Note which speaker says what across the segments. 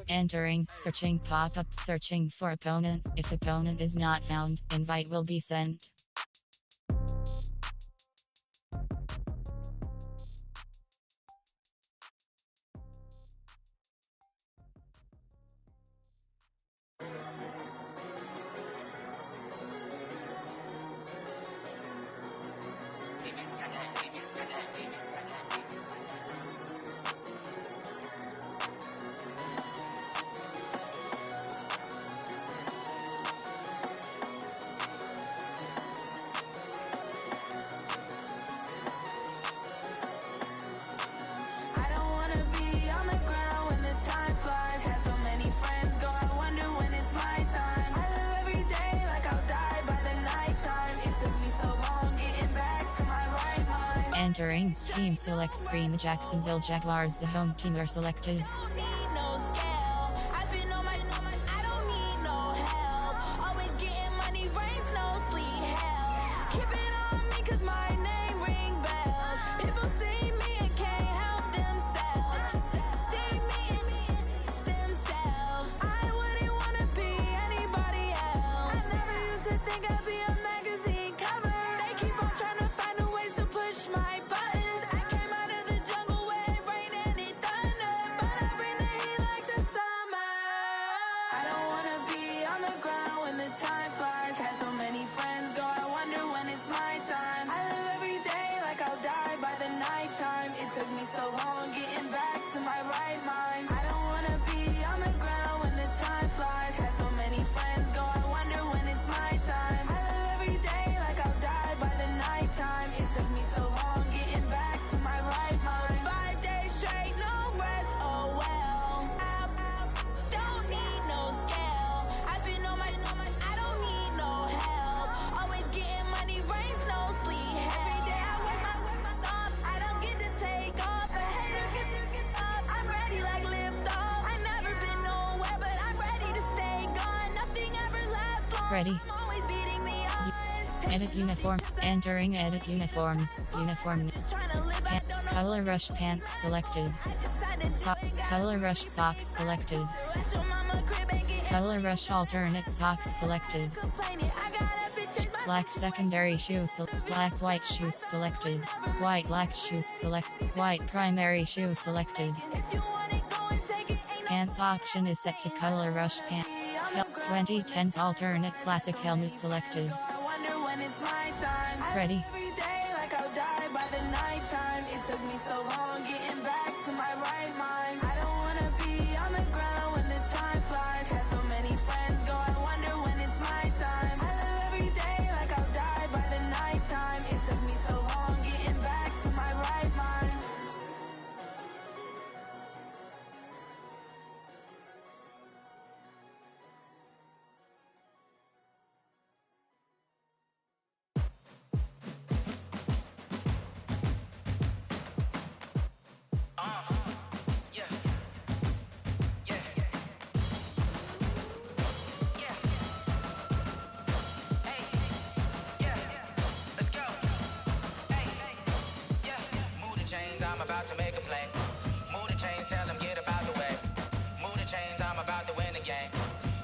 Speaker 1: Entering, searching pop-up, searching for opponent. If opponent is not found, invite will be sent. Entering, team select screen. The Jacksonville Jaguars, the home team, are selected. Ready. Edit uniform. Entering edit uniforms. Uniform. Color rush pants selected. Color rush socks selected. Color rush alternate socks selected. Black secondary shoes. Black white shoes selected. White black shoes select. White primary shoe selected. Pants option is set to color rush pants. 2010s alternate classic helmet selected. Ready.
Speaker 2: I'm about to make a play. Move the chains, tell them get about the way. Move the chains, I'm about to win the game.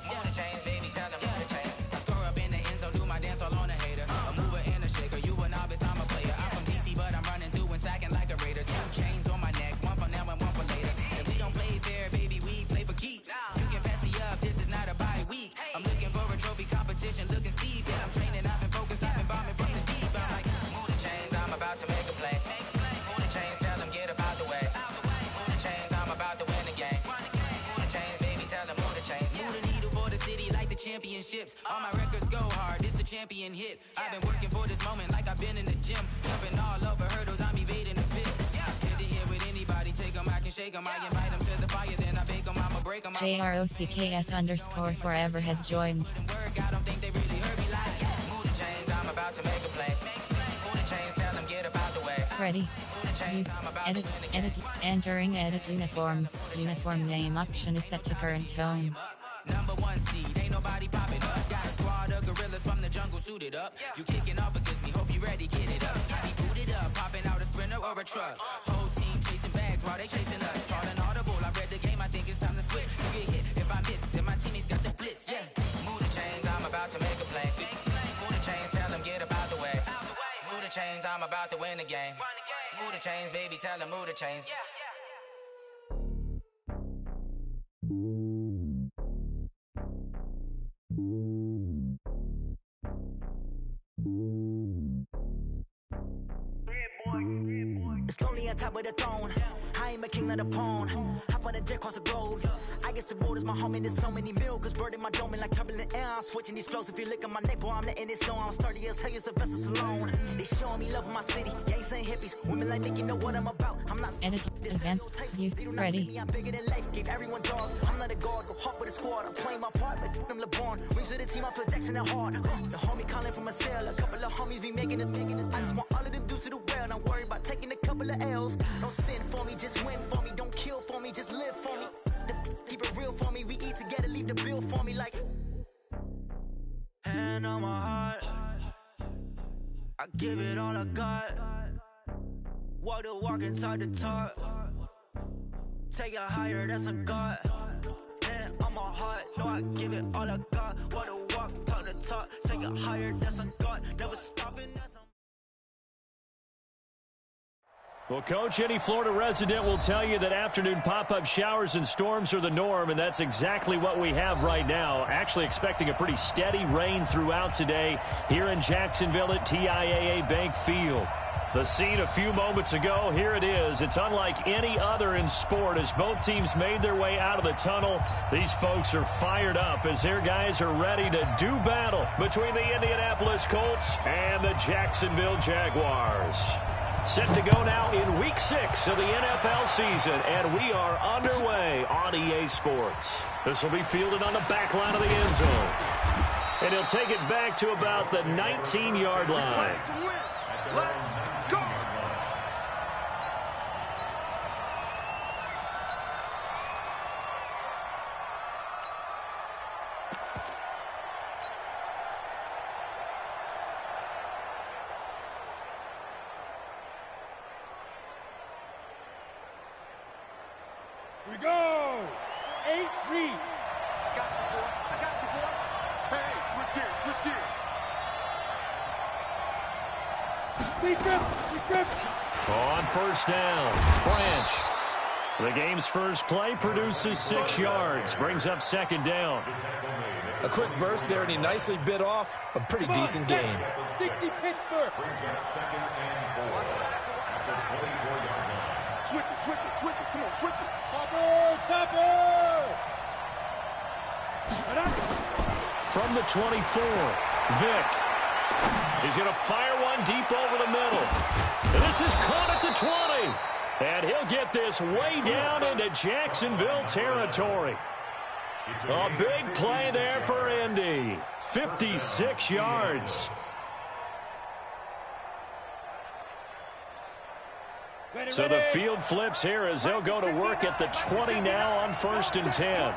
Speaker 2: Move the chains, baby, tell them move the chains. I score up in the end zone, do my dance all on a hater. A mover and a shaker, you a novice, I'm a player. I'm from DC, but I'm running through and sacking like a raider. 2 chains on my neck, one for now and one for later. If we don't play fair, baby, we play for keeps. You can pass me up, this is not a bye week. I'm looking for a trophy competition, looking steep. Yeah, I'm training, I've been focused, I've been bombing from the deep. I'm like, move the chains, I'm about to make a play. Move the chains, tell them get about the way. Move the chains, I'm about to win the game. Move the chains, baby, tell them move the chains. Move the needle for the city like the championships. All my records go hard, this a champion hit. I've been working for this moment like I've been in the gym. Jumping all over hurdles, I'm evading the pit. Hit to hit with anybody, take them, I can shake them. I invite them to the fire, then I bake them, I'ma break them.
Speaker 1: JROCKS_forever has joined.
Speaker 2: I don't think they really heard me like, move the chains, I'm about to make a play. Move the chains, tell them get about the way.
Speaker 1: Ready. Edit. Entering edit uniforms. Uniform name option is set to current home.
Speaker 2: Number 1 seed, ain't nobody popping up. Got a squad of gorillas from the jungle suited up. You kicking off against me, hope you ready, get it up. I be booted up, popping out a sprinter or a truck. Whole team chasing bags while they chasing us. Calling audible, I read the game, I think it's time to switch. You I'm about to win the game. Move the chains, baby, tell them move the chains.
Speaker 3: It's lonely on top of the throne. I ain't a king of the pawn. Hop on a jet across the globe. I guess the road is my home and there's so many milk. Bird in my dome and like turbulent air. I'm switching these flows. If you look at my neck, boy, I'm letting it snow. I'm sturdy as hell as a vessel alone. They showing me love in my city. Gangsta hippies. Women like Nick, you know what I'm about. I'm not
Speaker 1: advanced use ready.
Speaker 3: I'm bigger than life. Gave everyone jobs. I'm not a guard. Go hard with a squad. I'm playing my part, but them LeBron. Rings to the team. I feel Jackson and hard. The homie calling from a cell. A couple of homies be making it. I just want all of them dudes to the well. Not worry about taking a couple of L's. Don't sin for me, just win for me. Don't kill for me, just live for me. Keep it real for me. We eat together, leave the bill for me like. Hand on my heart, I give it all I got. Walk the walk and talk the talk. Take it higher, that's a God. Hand on my heart, no, I give it all I got. Walk the walk, talk the talk. Take it higher, that's a God. Never stopping, that's a.
Speaker 4: Well, Coach, any Florida resident will tell you that afternoon pop-up showers and storms are the norm, and that's exactly what we have right now. Actually expecting a pretty steady rain throughout today here in Jacksonville at TIAA Bank Field. The scene a few moments ago, here it is. It's unlike any other in sport as both teams made their way out of the tunnel. These folks are fired up as their guys are ready to do battle between the Indianapolis Colts and the Jacksonville Jaguars. Set to go now in Week 6 of the NFL season, and we are underway on EA Sports. This will be fielded on the back line of the end zone. And he'll take it back to about the 19-yard line.
Speaker 5: Let's go! We go! 8 read. Got you, boy. I got you, boy. Hey, switch gears, switch gears.
Speaker 4: On first down, Branch. The game's first play produces 6 yards, brings up second down.
Speaker 6: A quick burst there, and he nicely bit off a pretty decent game.
Speaker 5: 60 Pittsburgh. Brings up second and 4. After 24-yard line. Switch it. Come on, switch it. Topper!
Speaker 4: From the 24, Vick. He's going to fire one deep over the middle. And this is caught at the 20. And he'll get this way down into Jacksonville territory. A big play there for Indy. 56 yards. So the field flips here as they'll go to work at the 20 now on first and 10.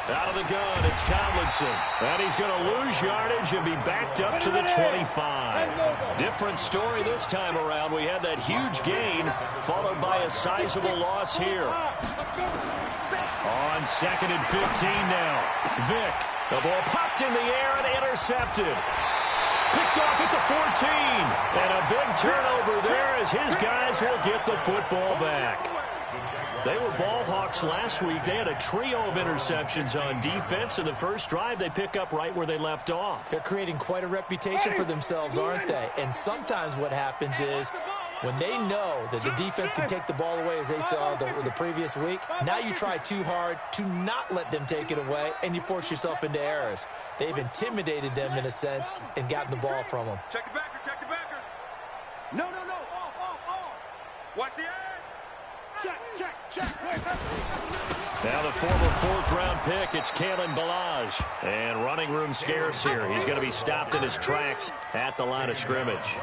Speaker 4: Out of the gun, it's Tomlinson. And he's going to lose yardage and be backed up to the 25. Different story this time around. We had that huge gain, followed by a sizable loss here. On second and 15 now. Vick. The ball popped in the air and intercepted. Picked off at the 14. And a big turnover there as his guys will get the football back. They were ball hawks last week. They had a trio of interceptions on defense. In the first drive, they pick up right where they left off.
Speaker 6: They're creating quite a reputation for themselves, aren't they? And sometimes what happens is when they know that the defense can take the ball away, as they saw the previous week, now you try too hard to not let them take it away, and you force yourself into errors. They've intimidated them, in a sense, and gotten the ball from them.
Speaker 5: Check the backer. No. Off. Watch the edge. Check.
Speaker 4: Now the former fourth-round pick, it's Kalen Ballage. And running room scarce here. He's going to be stopped in his tracks at the line of scrimmage.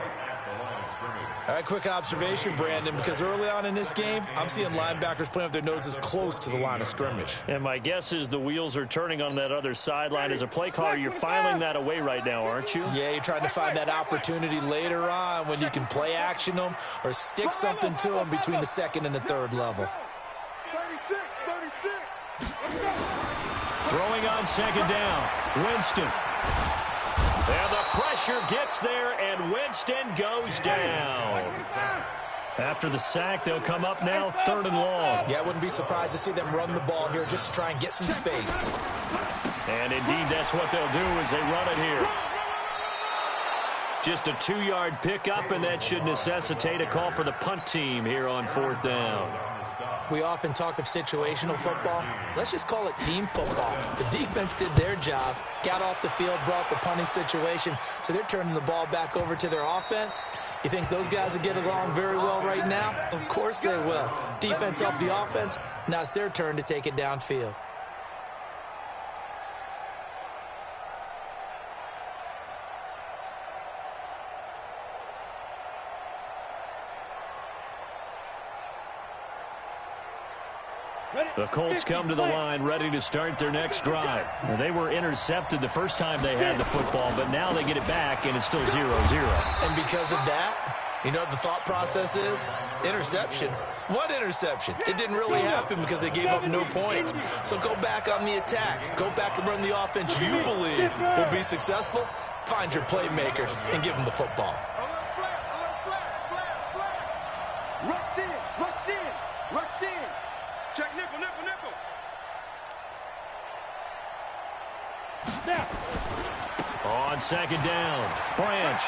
Speaker 6: All right, quick observation, Brandon, because early on in this game, I'm seeing linebackers playing with their noses close to the line of scrimmage.
Speaker 4: And my guess is the wheels are turning on that other sideline. As a play caller, you're filing that away right now, aren't you?
Speaker 6: Yeah, you're trying to find that opportunity later on when you can play action them or stick something to them between the second and the third level.
Speaker 5: 36.
Speaker 4: Throwing on second down, Winston. And the pressure gets there, and Winston goes down. After the sack, they'll come up now 3rd and long.
Speaker 6: Yeah, I wouldn't be surprised to see them run the ball here just to try and get some space.
Speaker 4: And indeed, that's what they'll do as they run it here. Just a 2-yard pickup, and that should necessitate a call for the punt team here on 4th down.
Speaker 6: We often talk of situational football. Let's just call it team football. The defense did their job, got off the field, brought the punting situation, so they're turning the ball back over to their offense. You think those guys will get along very well right now? Of course they will. Defense helped the offense. Now it's their turn to take it downfield.
Speaker 4: The Colts come to the line ready to start their next drive. They were intercepted the first time they had the football, but now they get it back, and it's still 0-0.
Speaker 6: And because of that, you know what the thought process is? Interception. What interception? It didn't really happen because they gave up no points. So go back on the attack. Go back and run the offense you believe will be successful. Find your playmakers and give them the football.
Speaker 5: Rush in, rush in, rush in. Check nickel, nickel, nickel. Snap.
Speaker 4: On 2nd down, Branch.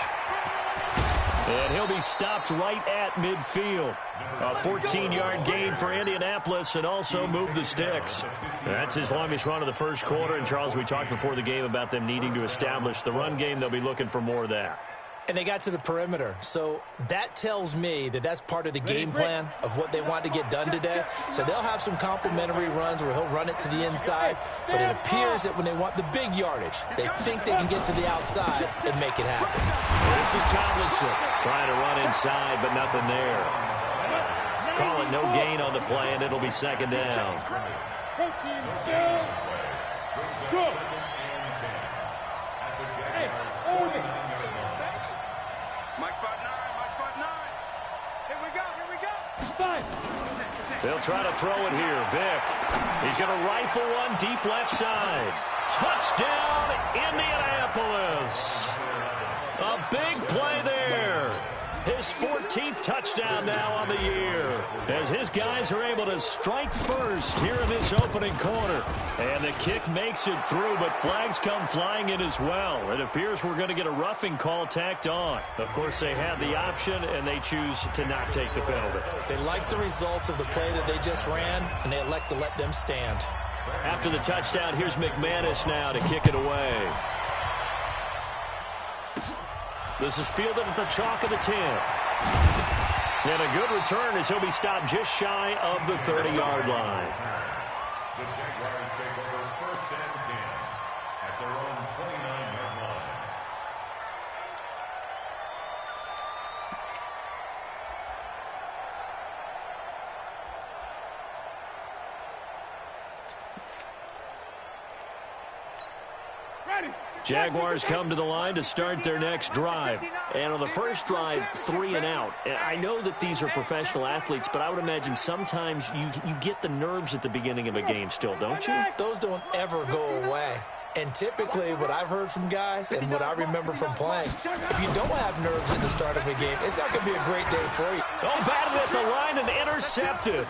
Speaker 4: And he'll be stopped right at midfield. A 14-yard gain for Indianapolis and also move the sticks. That's his longest run of the first quarter. And, Charles, we talked before the game about them needing to establish the run game. They'll be looking for more of that.
Speaker 6: And they got to the perimeter. So that tells me that that's part of the game plan of what they want to get done today. So they'll have some complimentary runs where he'll run it to the inside. But it appears that when they want the big yardage, they think they can get to the outside and make it happen.
Speaker 4: This is Tomlinson trying to run inside, but nothing there. Call it no gain on the play, and it'll be 2nd down.
Speaker 5: Go. Mike 5-9, Mike 5-9. Here we go, here we go. 5.
Speaker 4: They'll try to throw it here. Vic. He's going to rifle one deep left side. Touchdown, Indianapolis. A big play there. His 14th touchdown now on the year, as his guys are able to strike first here in this opening quarter. And the kick makes it through, but flags come flying in as well. It appears we're going to get a roughing call tacked on. Of course, they had the option, and they choose to not take the penalty.
Speaker 6: They like the results of the play that they just ran, and they elect to let them stand.
Speaker 4: After the touchdown, here's McManus now to kick it away. This is fielded at the chalk of the 10. And a good return as he'll be stopped just shy of the 30-yard line.
Speaker 5: The Jaguars take over 1st and 10 at their own 29-yard line.
Speaker 4: Jaguars come to the line to start their next drive. And on the first drive, 3 and out. And I know that these are professional athletes, but I would imagine sometimes you get the nerves at the beginning of a game still, don't you?
Speaker 6: Those don't ever go away. And typically what I've heard from guys and what I remember from playing, if you don't have nerves at the start of a game, it's not going to be a great day for you.
Speaker 4: Oh, batted at the line and intercepted.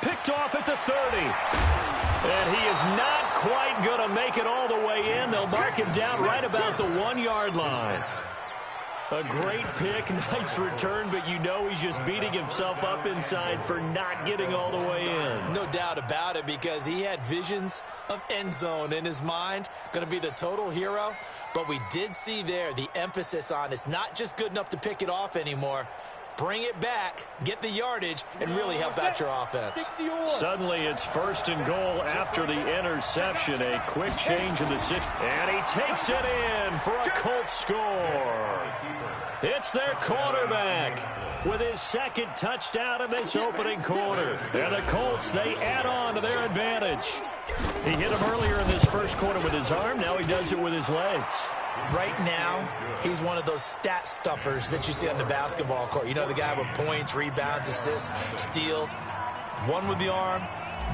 Speaker 4: Picked off at the 30. And he is not quite going to make it all the way in. They'll mark him down right about the 1-yard line. A great pick, nice return, but you know he's just beating himself up inside for not getting all the way in.
Speaker 6: No doubt about it, because he had visions of end zone in his mind, going to be the total hero. But we did see there the emphasis on it's not just good enough to pick it off anymore. Bring it back, get the yardage, and really help out your offense.
Speaker 4: Suddenly it's 1st and goal after the interception. A quick change in the situation. And he takes it in for a Colts score. It's their quarterback with his 2nd touchdown in this opening quarter. And the Colts, they add on to their advantage. He hit him earlier in this first quarter with his arm. Now he does it with his legs.
Speaker 6: Right now, he's one of those stat stuffers that you see on the basketball court. You know, the guy with points, rebounds, assists, steals. One with the arm,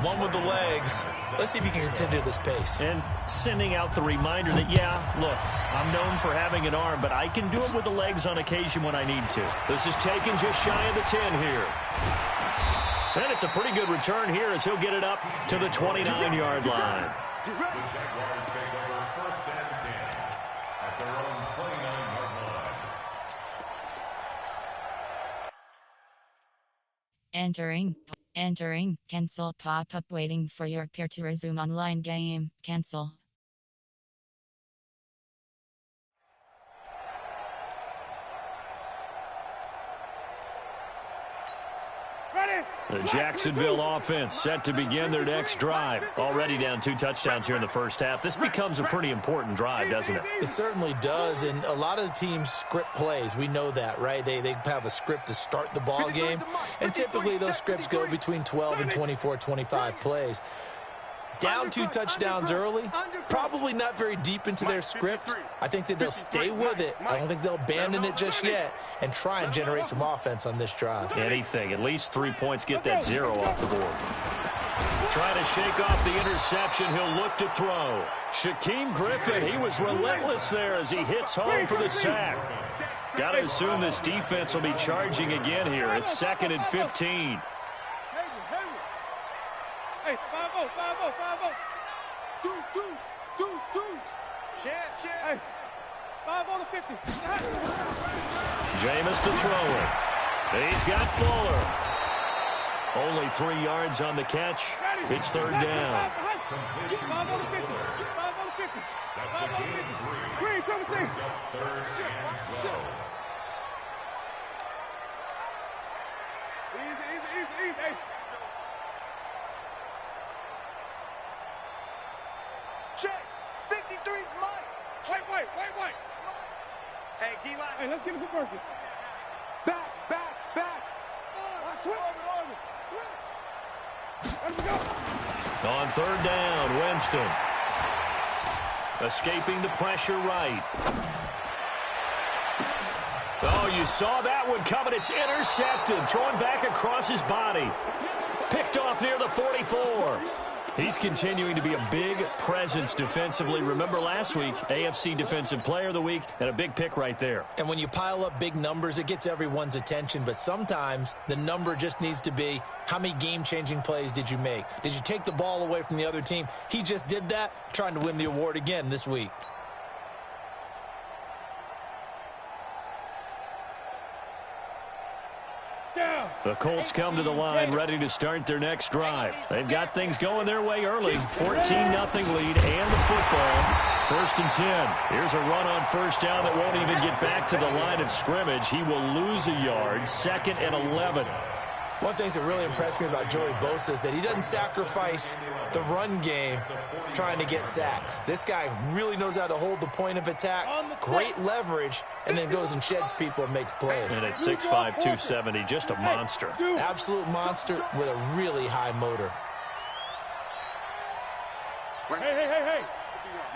Speaker 6: One with the legs. Let's see if he can continue this pace.
Speaker 4: And sending out the reminder that, yeah, look, I'm known for having an arm, but I can do it with the legs on occasion when I need to. This is taken just shy of the 10 here. And it's a pretty good return here as he'll get it up to the 29-yard line.
Speaker 5: The Jaguars take over 1st and 10 at their own 29-yard line.
Speaker 1: Entering, cancel pop-up waiting for your peer to resume online game, cancel.
Speaker 4: The Jacksonville offense set to begin their next drive. Already down 2 touchdowns here in the first half. This becomes a pretty important drive, doesn't it?
Speaker 6: It certainly does, and a lot of the teams script plays. We know that, right? They have a script to start the ball game, and typically those scripts go between 12 and 24, 25 plays. Down 2 touchdowns early, probably not very deep into their script. I think that they'll stay with it. I don't think they'll abandon it just yet and try and generate some offense on this drive.
Speaker 4: Anything, at least 3 points, get that 0 off the board. Trying to shake off the interception, he'll look to throw. Shaquem Griffin, he was relentless there as he hits home for the sack. Got to assume this defense will be charging again here. It's 2nd and 15.
Speaker 5: Hey, 5-0, 5-0, 5-0. Deuce. Share. Hey, 5-0 to 50.
Speaker 4: Jameis to throw it. He's got Fuller. Only 3 yards on the catch. It's 3rd down.
Speaker 5: 5-0 to 50. 5-0 to 50. That's the game. Green, 17. 3rd and 12. Easy. Hey.
Speaker 3: Check. 53's mine.
Speaker 5: Wait.
Speaker 3: Hey, D-line.
Speaker 5: Hey, let's get a conversion. Back. Switch. Let me go.
Speaker 4: On 3rd down, Winston. Escaping the pressure right. Oh, you saw that one coming. It's intercepted. Thrown back across his body. Picked off near the 44. He's continuing to be a big presence defensively. Remember last week, AFC Defensive Player of the Week, and a big pick right there.
Speaker 6: And when you pile up big numbers, it gets everyone's attention. But sometimes the number just needs to be, how many game-changing plays did you make? Did you take the ball away from the other team? He just did that, trying to win the award again this week.
Speaker 4: The Colts come to the line ready to start their next drive. They've got things going their way early. 14-0 lead and the football. 1st and 10. Here's a run on 1st down that won't even get back to the line of scrimmage. He will lose a yard. 2nd and 11.
Speaker 6: One thing that really impressed me about Joey Bosa is that he doesn't sacrifice the run game trying to get sacks. This guy really knows how to hold the point of attack, great leverage, and then goes and sheds people and makes plays.
Speaker 4: And at 6'5", 270, just a monster.
Speaker 6: Absolute monster with a really high motor.
Speaker 5: Hey. 51,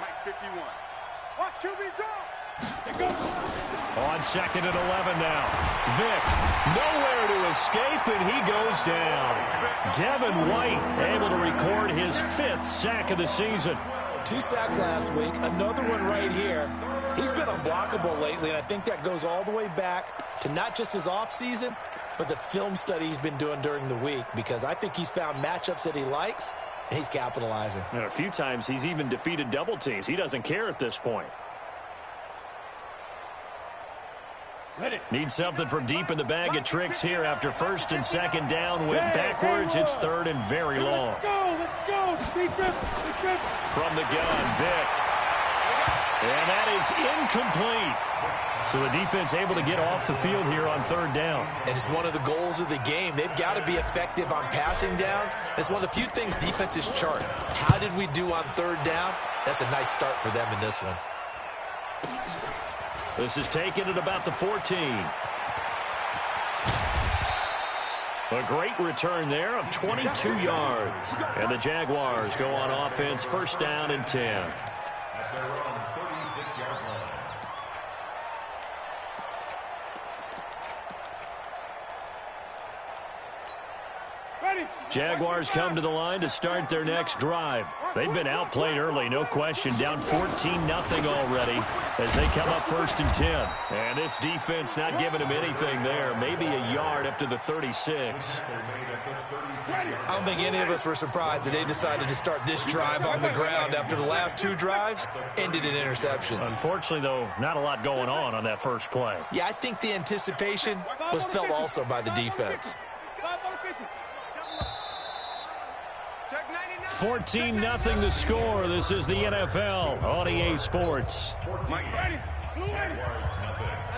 Speaker 5: Mike 51. Watch QB draw.
Speaker 4: On 2nd and 11 now. Vick, nowhere to escape, and he goes down. Devin White able to record his 5th sack of the season.
Speaker 6: 2 sacks last week, another one right here. He's been unblockable lately, and I think that goes all the way back to not just his offseason, but the film study he's been doing during the week, because I think he's found matchups that he likes, and he's capitalizing.
Speaker 4: And a few times he's even defeated double teams. He doesn't care at this point. Need something from deep in the bag of tricks here after 1st and 2nd down. Went backwards. It's 3rd and very long.
Speaker 5: Let's go.
Speaker 4: From the gun, Vick. And that is incomplete. So the defense able to get off the field here on 3rd down.
Speaker 6: And it's one of the goals of the game. They've got to be effective on passing downs. It's one of the few things defenses chart. How did we do on 3rd down? That's a nice start for them in this one.
Speaker 4: This is taken at about the 14. A great return there of 22 yards. And the Jaguars go on offense, 1st down and 10.
Speaker 5: At their own 36-yard line.
Speaker 4: Jaguars come to the line to start their next drive. They've been outplayed early, no question, down 14-0 already as they come up 1st and 10. And this defense not giving them anything there, maybe a yard up to the 36.
Speaker 6: I don't think any of us were surprised that they decided to start this drive on the ground after the last 2 drives ended in interceptions.
Speaker 4: Unfortunately, though, not a lot going on that first play.
Speaker 6: Yeah, I think the anticipation was felt also by the defense.
Speaker 4: 14-0 the score. This is the NFL on EA Sports.
Speaker 5: Mike, ready? Blue in. I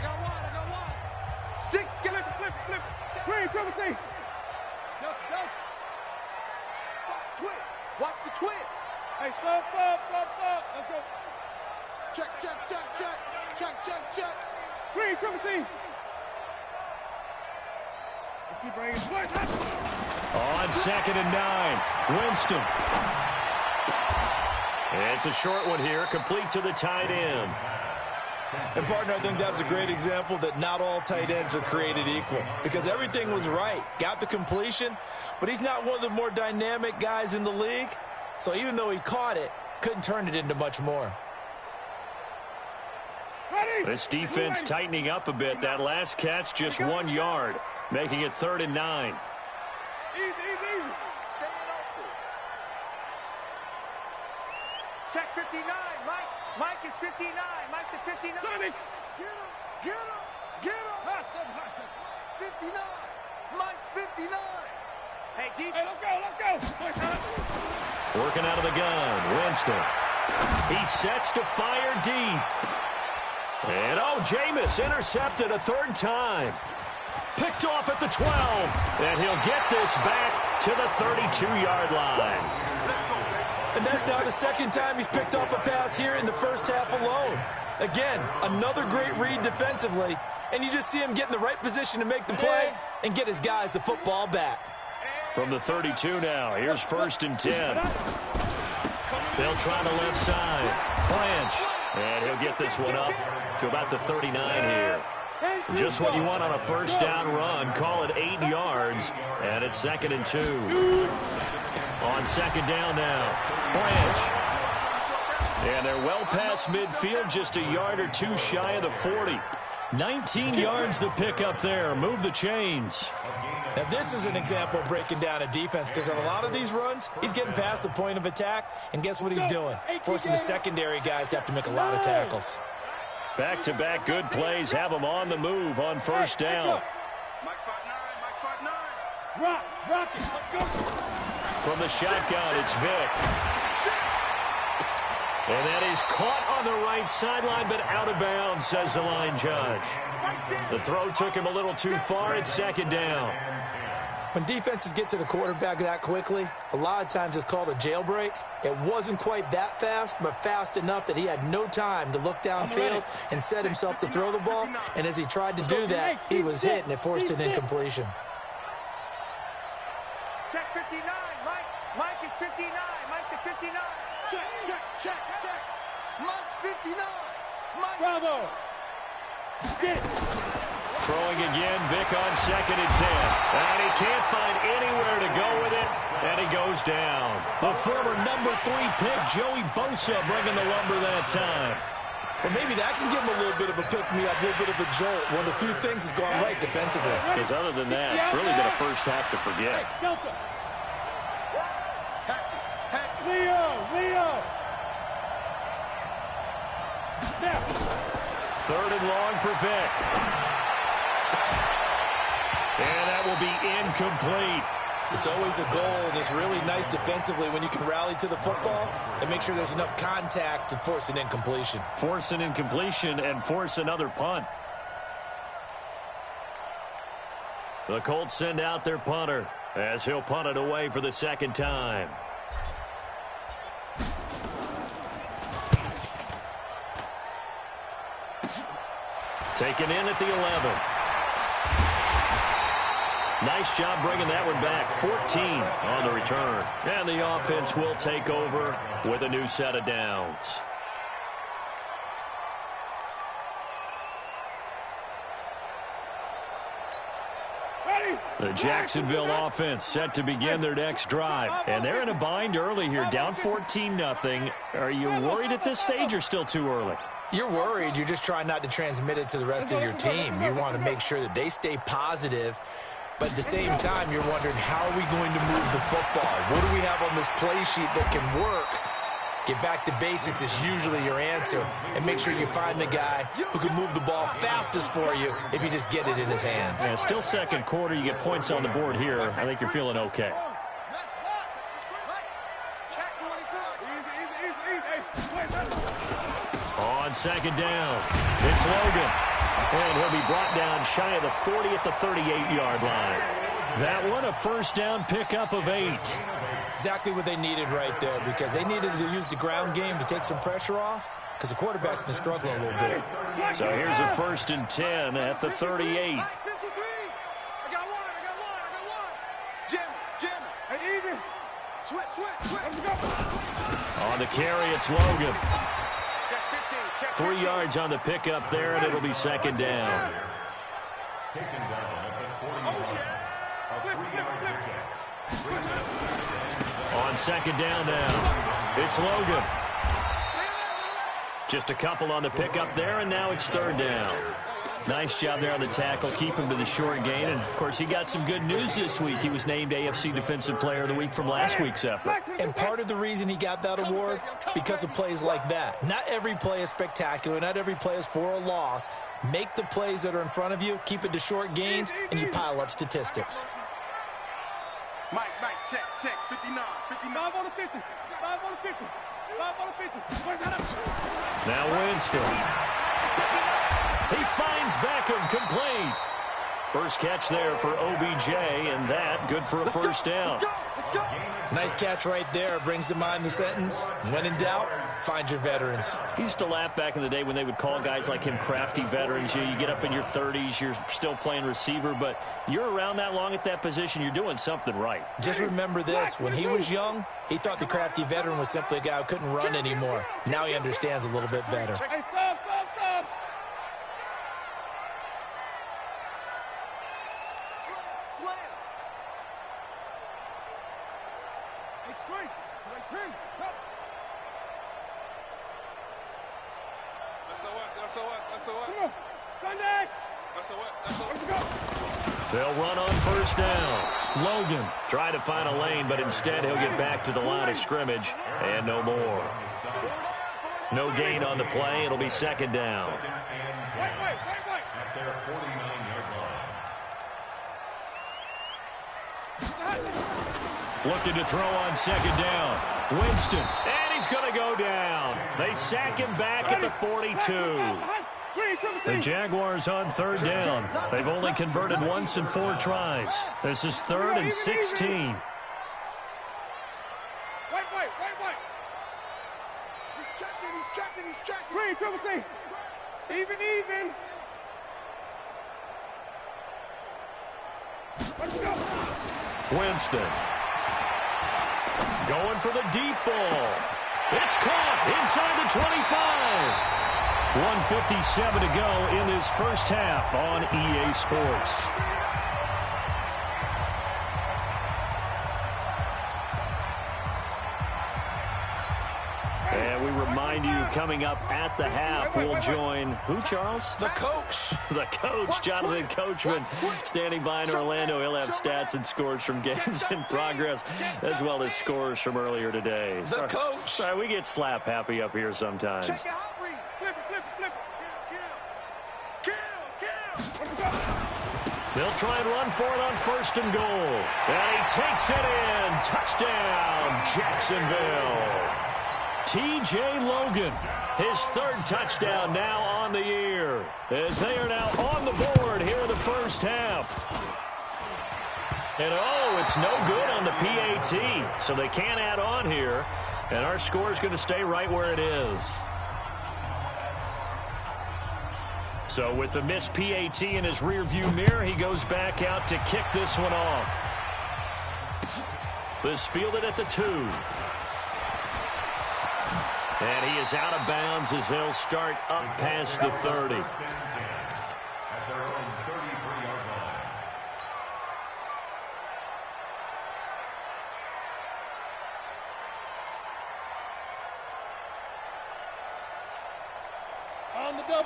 Speaker 5: got one. 6, get it, flip. Green, triple T. Watch the twist. Hey, stop. Let's go. Check. Green, triple T. Let's keep bringing twist.
Speaker 4: On 2nd and 9, Winston. It's a short one here, complete to the tight end.
Speaker 6: And, partner, I think that was a great example that not all tight ends are created equal because everything was right. Got the completion, but he's not one of the more dynamic guys in the league. So even though he caught it, couldn't turn it into much more.
Speaker 4: This defense tightening up a bit. That last catch just 1 yard, making it 3rd and 9.
Speaker 5: Easy. Staying open. Check 59. Mike is 59. Mike to 59. Sonic. Get him. Hustle. 59. Mike's 59. Hey, let's go.
Speaker 4: Working out of the gun, Winston. He sets to fire deep. And, Jameis intercepted a 3rd time. Picked off at the 12. And he'll get this back to the 32-yard line.
Speaker 6: And that's now the 2nd time he's picked off a pass here in the first half alone. Again, another great read defensively. And you just see him get in the right position to make the play and get his guys the football back.
Speaker 4: From the 32 now, here's 1st and 10. They'll try the left side. Blanche. And he'll get this one up to about the 39 here. Just what you want on a 1st down run. Call it 8 yards. And it's 2nd and 2. On 2nd down now. Blanche. And they're well past midfield, just a yard or 2 shy of the 40. 19 yards the pick up there. Move the chains.
Speaker 6: Now, this is an example of breaking down a defense because on a lot of these runs, he's getting past the point of attack, and guess what he's doing? Forcing the secondary guys to have to make a lot of tackles.
Speaker 4: Back-to-back good plays have them on the move on 1st down.
Speaker 5: Mike 5'9". Rock it. Let's go.
Speaker 4: From the shotgun, it's Vic. And that is caught on the right sideline, but out of bounds, says the line judge. The throw took him a little too far. It's 2nd down.
Speaker 6: When defenses get to the quarterback that quickly, a lot of times it's called a jailbreak. It wasn't quite that fast, but fast enough that he had no time to look downfield and set himself to throw the ball. And as he tried to do that, he was hit, and it forced an incompletion.
Speaker 5: Check 59. Mike is 59. Mike to 59. Check. Mike's 59. Mike. Bravo. Get it.
Speaker 4: Throwing again, Vic on 2nd and 10. And he can't find anywhere to go with it, and he goes down. The former number 3 pick, Joey Bosa, bringing the lumber that time.
Speaker 6: Well, maybe that can give him a little bit of a pick-me-up, a little bit of a jolt. One of the few things that's gone right defensively.
Speaker 4: Because other than that, it's really been a first half to forget.
Speaker 5: Delta. Hatch. Leo. Now.
Speaker 4: 3rd and long for Vic. And that will be incomplete.
Speaker 6: It's always a goal, and it's really nice defensively when you can rally to the football and make sure there's enough contact to force an incompletion.
Speaker 4: Force an incompletion and force another punt. The Colts send out their punter as he'll punt it away for the 2nd time. Taken in at the 11. Nice job bringing that one back. 14 on the return. And the offense will take over with a new set of downs.
Speaker 5: Ready?
Speaker 4: The Jacksonville offense set to begin their next drive. And they're in a bind early here, down 14-0. Are you worried at this stage or still too early?
Speaker 6: You're worried. You're just trying not to transmit it to the rest of your team. You want to make sure that they stay positive. But at the same time, you're wondering, how are we going to move the football? What do we have on this play sheet that can work? Get back to basics is usually your answer. And make sure you find the guy who can move the ball fastest for you if you just get it in his hands.
Speaker 4: Yeah, still second quarter. You get points on the board here. I think you're feeling okay. On second down, it's Logan. And he'll be brought down shy of the 40 at the 38-yard line. That one, a first down pickup of 8.
Speaker 6: Exactly what they needed right there, because they needed to use the ground game to take some pressure off, because the quarterback's been struggling a little bit.
Speaker 4: So here's a 1st and 10 at the 38. On the carry, it's Logan. 3 yards on the pickup there, and it'll be second down. On second down now, it's Logan. Just a couple on the pickup there, and now it's 3rd down. Nice job there on the tackle, keep him to the short gain. And, of course, he got some good news this week. He was named AFC Defensive Player of the Week from last week's effort.
Speaker 6: And part of the reason he got that award, because of plays like that. Not every play is spectacular. Not every play is for a loss. Make the plays that are in front of you, keep it to short gains, and you pile up statistics.
Speaker 5: Mike, check, 59, 55 on the 50, 5 on the 50, 5 on the 50.
Speaker 4: Now Winston. He finds Beckham, complete. First catch there for OBJ, and that good for a first down.
Speaker 6: Nice catch right there. Brings to mind the sentence, when in doubt, find your veterans.
Speaker 4: He used to laugh back in the day when they would call guys like him crafty veterans. You get up in your 30s, you're still playing receiver, but you're around that long at that position, you're doing something right.
Speaker 6: Just remember this, when he was young, he thought the crafty veteran was simply a guy who couldn't run anymore. Now he understands a little bit better.
Speaker 5: Hey, stop.
Speaker 4: They'll run on first down. Logan trying to find a lane, but instead he'll get back to the line of scrimmage and no more. No gain on the play. It'll be second down. Looking to throw on second down. Winston, and he's going to go down. They sack him back at the 42. The Jaguars on 3rd down. They've only converted once in 4 tries. This is 3rd and 16.
Speaker 5: Wait. He's checking. Green, triple T. Even. Let's go.
Speaker 4: Winston. Going for the deep ball. It's caught inside the 25. 1:57 to go in this first half on EA Sports. And we remind you, coming up at the half, we'll join who, Charles?
Speaker 6: The coach.
Speaker 4: The coach, Jonathan Coachman, standing by in Orlando. He'll have stats and scores from games in progress, as well as scores from earlier today.
Speaker 6: The coach.
Speaker 4: Sorry, we get slap happy up here sometimes.
Speaker 5: Check it out, Reed. Flip it. Kill.
Speaker 4: They'll try and run for it on 1st and goal. And he takes it in. Touchdown, Jacksonville. T.J. Logan, his 3rd touchdown now on the year, as they are now on the board here in the first half. And, it's no good on the PAT, so they can't add on here, and our score is going to stay right where it is. So with the missed PAT in his rearview mirror, he goes back out to kick this one off. This fielded at the 2. And he is out of bounds as they'll start up past the 30.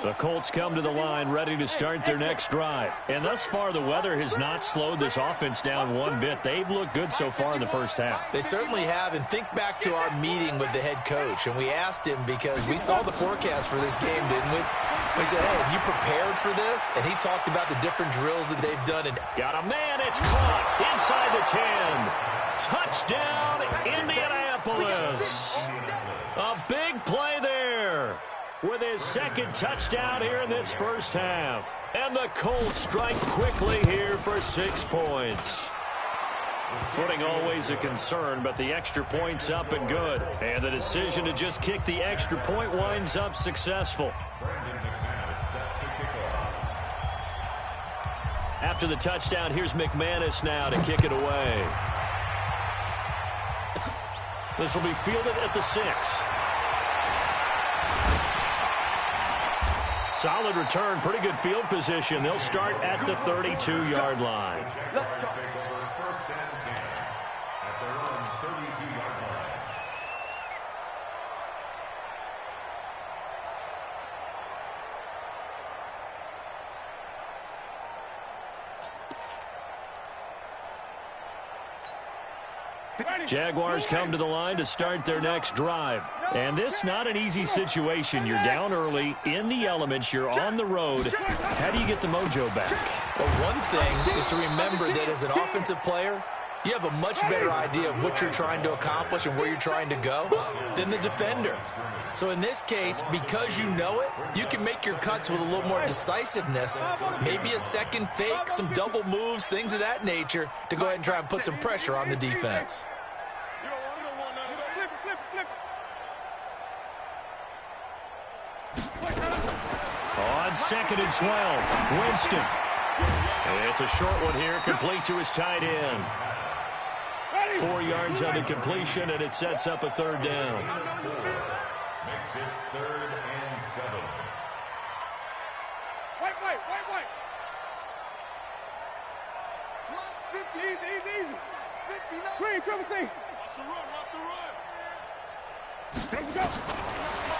Speaker 4: The Colts come to the line ready to start their next drive. And thus far, the weather has not slowed this offense down one bit. They've looked good so far in the first half.
Speaker 6: They certainly have. And think back to our meeting with the head coach. And we asked him because we saw the forecast for this game, didn't we? We said, hey, have you prepared for this? And he talked about the different drills that they've done. And
Speaker 4: got a man. It's caught inside the 10. Touchdown, Indianapolis. A big play there with his second touchdown here in this first half. And the Colts strike quickly here for 6 points. Footing always a concern, but the extra point's up and good. And the decision to just kick the extra point winds up successful. After the touchdown, here's McManus now to kick it away. This will be fielded at the 6. Solid return, pretty good field position. They'll start at the 32-yard line. Jaguars come to the line to start their next drive. And this not an easy situation. You're down early, in the elements, you're on the road. How do you get the mojo back?
Speaker 6: Well, one thing is to remember that as an offensive player, you have a much better idea of what you're trying to accomplish and where you're trying to go than the defender. So in this case, because you know it, you can make your cuts with a little more decisiveness, maybe a second fake, some double moves, things of that nature, to go ahead and try and put some pressure on the defense.
Speaker 4: On 2nd and 12, Winston. And it's a short one here, complete to his tight end. 4 yards on the completion, and it sets up a third down.
Speaker 5: Makes it 3rd and 7.
Speaker 7: Wait. 50, easy. 59. Green, triple T. Watch the run. There we go.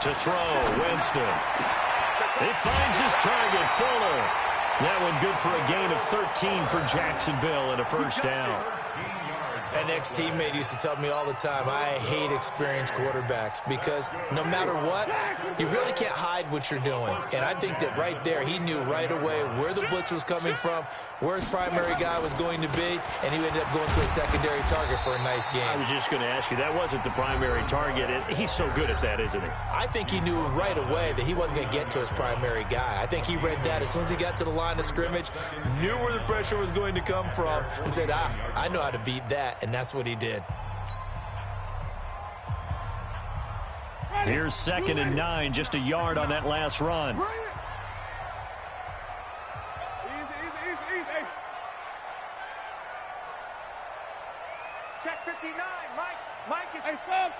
Speaker 4: To throw, Winston. He finds his target, Fuller. That one good for a gain of 13 for Jacksonville and a first down.
Speaker 6: An ex-teammate used to tell me all the time, I hate experienced quarterbacks because no matter what, you really can't hide what you're doing. And I think that right there, he knew right away where the blitz was coming from, where his primary guy was going to be, and he ended up going to a secondary target for a nice game.
Speaker 4: I was just going to ask you, that wasn't the primary target. He's so good at that, isn't he?
Speaker 6: I think he knew right away that he wasn't going to get to his primary guy. I think he read that as soon as he got to the line of scrimmage, knew where the pressure was going to come from, and said, I know how to beat that. And that's what he did.
Speaker 4: Here's 2nd and 9, just a yard on that last run.
Speaker 7: Easy. Check 59, Mike is... Hey, stop.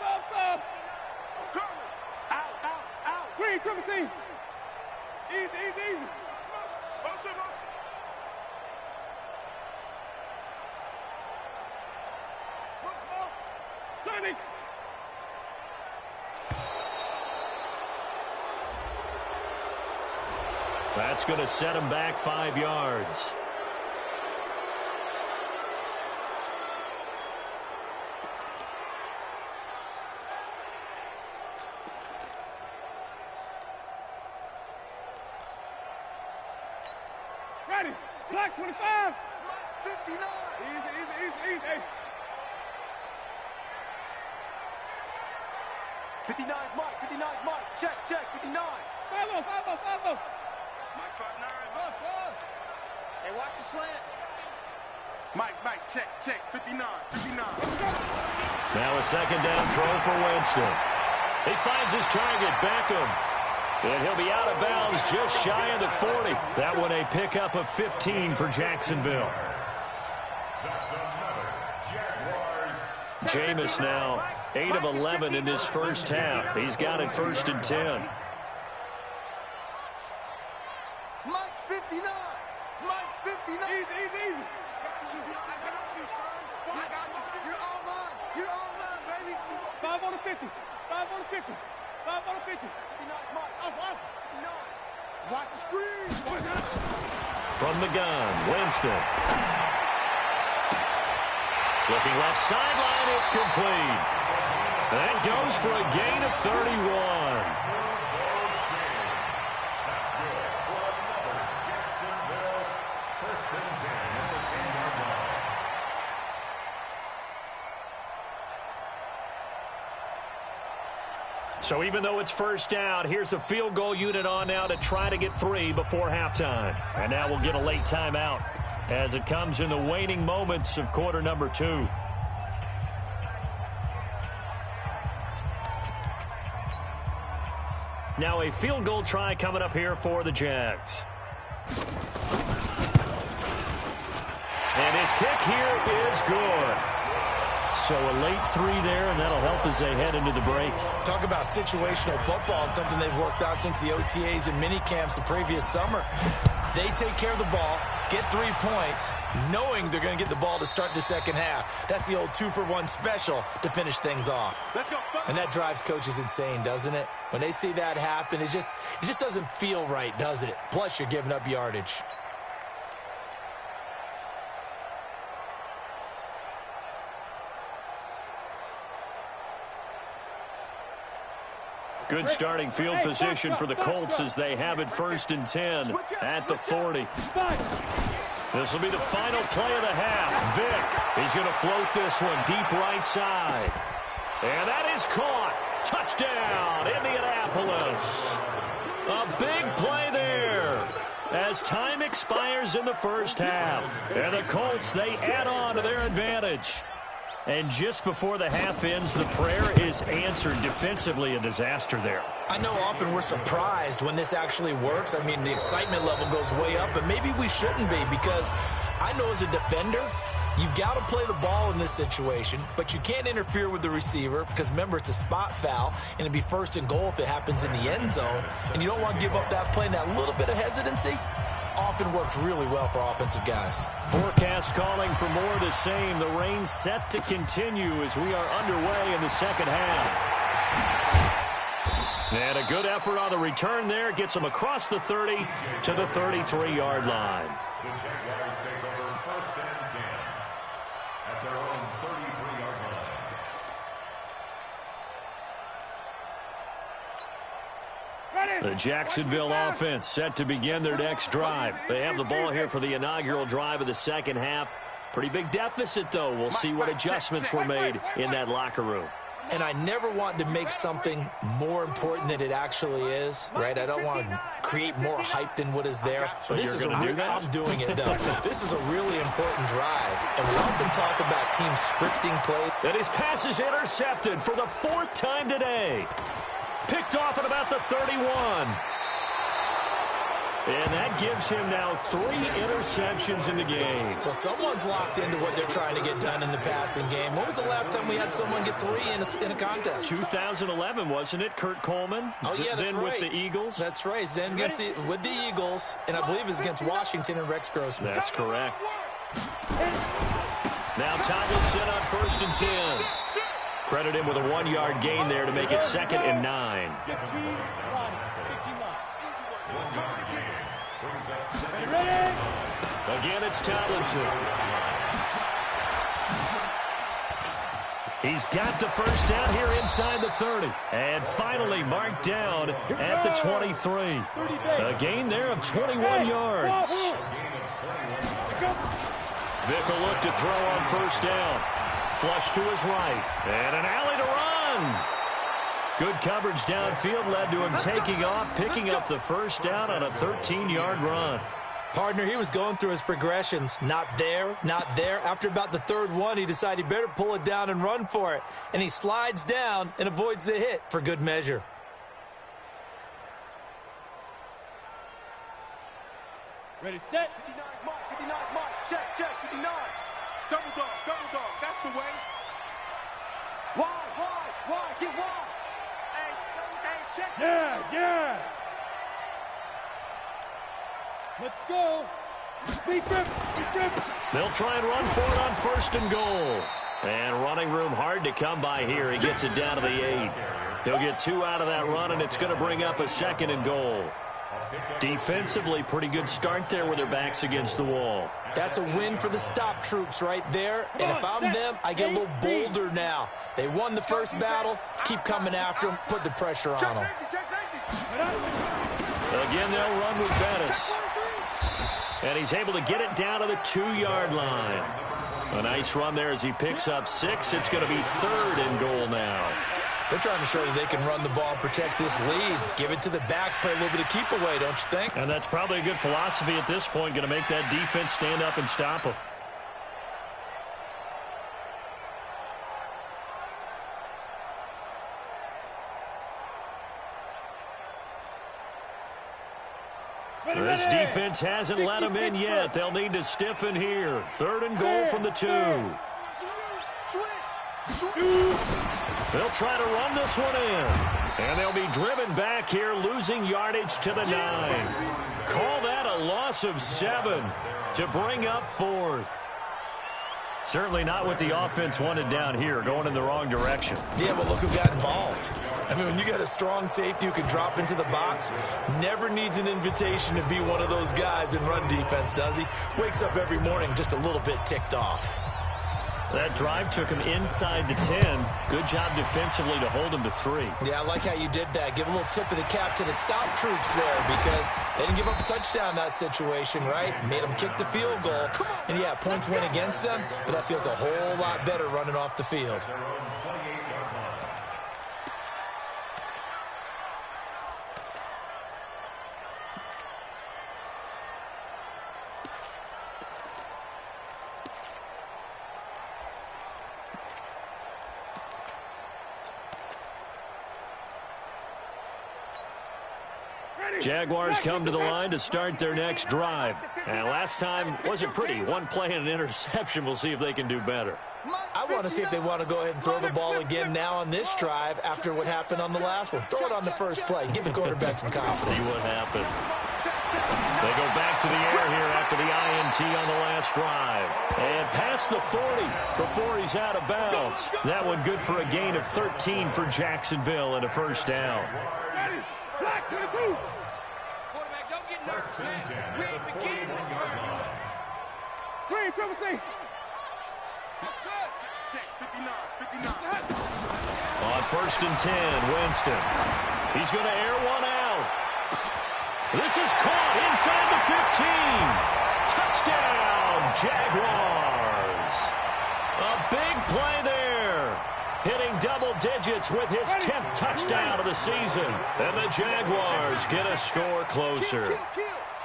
Speaker 7: Out. Green, triple T. Easy. Motion. Sonic.
Speaker 4: That's going to set him back 5 yards.
Speaker 7: Ready. Black 25. 59. Easy. 59's Mike. Check. 59. 5-0. Mike's 5'9". Boss. Hey, watch the slant. Mike, check. 59.
Speaker 4: Now a 2nd down throw for Winston. He finds his target, Beckham. And he'll be out of bounds just shy of the 40. That one a pickup of 15 for Jacksonville. Jameis now 8 of 11 in this first half. He's got it 1st and 10.
Speaker 7: Mike's 59. Easy. I got you, son. I got you. You're all mine, baby. 5 on the 50. 59's Mike. Off. 59.
Speaker 5: Watch the screen.
Speaker 4: From the gun, Winston. Looking left sideline, it's complete. That goes for a gain of 31. So even though it's first down, here's the field goal unit on now to try to get 3 before halftime. And now we'll get a late timeout as it comes in the waning moments of quarter number 2. Now a field goal try coming up here for the Jags. And his kick here is good. So a late 3 there, and that'll help as they head into the break.
Speaker 6: Talk about situational football and something they've worked on since the OTAs and mini camps the previous summer. They take care of the ball, get 3 points, knowing they're going to get the ball to start the second half. That's the old 2-for-1 special to finish things off.
Speaker 5: Let's go.
Speaker 6: And that drives coaches insane, doesn't it? When they see that happen, it just doesn't feel right, does it? Plus, you're giving up yardage.
Speaker 4: Good starting field position for the Colts as they have it 1st and 10 at the 40. This will be the final play of the half. Vick, he's going to float this one deep right side. And that is caught. Touchdown, Indianapolis. A big play there as time expires in the first half. And the Colts, they add on to their advantage. And just before the half ends, the prayer is answered. Defensively, a disaster there.
Speaker 6: I know often we're surprised when this actually works. I mean, the excitement level goes way up, but maybe we shouldn't be, because I know as a defender, you've got to play the ball in this situation, but you can't interfere with the receiver because, remember, it's a spot foul, and it'd be 1st and goal if it happens in the end zone, and you don't want to give up that play and that little bit of hesitancy. Often works really well for offensive guys.
Speaker 4: Forecast calling for more of the same. The rain set to continue as we are underway in the second half. And a good effort on the return there. Gets them across the 30 to the 33-yard line.
Speaker 5: The Jaguars take over 1st and 10 at their own 33-yard line.
Speaker 4: The Jacksonville offense set to begin their next drive. They have the ball here for the inaugural drive of the second half. Pretty big deficit, though. We'll see what adjustments were made in that locker room.
Speaker 6: And I never want to make something more important than it actually is, right? I don't want to create more hype than what is there.
Speaker 4: So
Speaker 6: this is
Speaker 4: do that?
Speaker 6: I'm doing it, though. This is a really important drive, and we often talk about teams scripting plays.
Speaker 4: And his pass is intercepted for the 4th time today. Picked off at about the 31. And that gives him now 3 interceptions in the game.
Speaker 6: Well, someone's locked into what they're trying to get done in the passing game. When was the last time we had someone get 3 in a contest?
Speaker 4: 2011, wasn't it? Kurt Coleman.
Speaker 6: Oh, yeah, that's
Speaker 4: then
Speaker 6: right.
Speaker 4: With the Eagles.
Speaker 6: That's right. Then with the Eagles, and I believe it's against Washington and Rex Grossman.
Speaker 4: That's correct. Now Tomlinson on 1st and 10. Credit him with a 1-yard gain there to make it 2nd and 9. Again, it's Tomlinson. He's got the first down here inside the 30. And finally marked down at the 23. A gain there of 21 yards. Vick will look to throw on 1st down. Flush to his right. And an alley to run. Good coverage downfield led to him taking off, picking up the first down on a 13-yard run.
Speaker 6: Partner, he was going through his progressions. Not there, not there. After about the 3rd one, he decided he better pull it down and run for it. And he slides down and avoids the hit for good measure.
Speaker 5: Ready, set. 59, mark, 59, mark. Check, 59. Double dog, that's the way. Wide, get wide. Hey, check. Yes. Let's go. Deep grip.
Speaker 4: They'll try and run for it on 1st and goal. And running room hard to come by here. He gets it down to the 8. He'll get 2 out of that run, and it's going to bring up a 2nd and goal. Defensively, pretty good start there with their backs against the wall.
Speaker 6: That's a win for the stop troops right there. And if I'm them, I get a little bolder now. They won the first battle. Keep coming after them. Put the pressure on them.
Speaker 4: Again, they'll run with Bettis. And he's able to get it down to the 2-yard line. A nice run there as he picks up 6. It's going to be 3rd and goal now.
Speaker 6: They're trying to show that they can run the ball and protect this lead. Give it to the backs, play a little bit of keep away, don't you think?
Speaker 4: And that's probably a good philosophy at this point, going to make that defense stand up and stop them. This defense hasn't let them in yet. They'll need to stiffen here. 3rd and goal from the 2. They'll try to run this one in. And they'll be driven back here, losing yardage to the 9. Call that a loss of 7 to bring up 4th. Certainly not what the offense wanted down here, going in the wrong direction.
Speaker 6: Yeah, but look who got involved. I mean, when you got a strong safety who can drop into the box, never needs an invitation to be one of those guys in run defense, does he? Wakes up every morning just a little bit ticked off.
Speaker 4: That drive took him inside the 10. Good job defensively to hold him to 3.
Speaker 6: Yeah, I like how you did that. Give a little tip of the cap to the stop troops there because they didn't give up a touchdown in that situation, right? Made them kick the field goal. And, yeah, points went against them, but that feels a whole lot better running off the field.
Speaker 4: Jaguars come to the line to start their next drive. And last time wasn't pretty. One play and an interception. We'll see if they can do better.
Speaker 6: I want to see if they want to go ahead and throw the ball again now on this drive after what happened on the last one. Throw it on the first play. Give the quarterback some confidence.
Speaker 4: See what happens. They go back to the air here after the INT on the last drive. And past the 40 before he's out of bounds. That one good for a gain of 13 for Jacksonville and a first down.
Speaker 5: First and 10 at the 41-yard line.
Speaker 7: Green, triple C.
Speaker 4: On 1st and 10, Winston. He's going to air one out. This is caught inside the 15. Touchdown, Jaguars. A big play there. Hitting double digits with his 10th touchdown of the season. And the Jaguars get a score closer.
Speaker 7: Kill.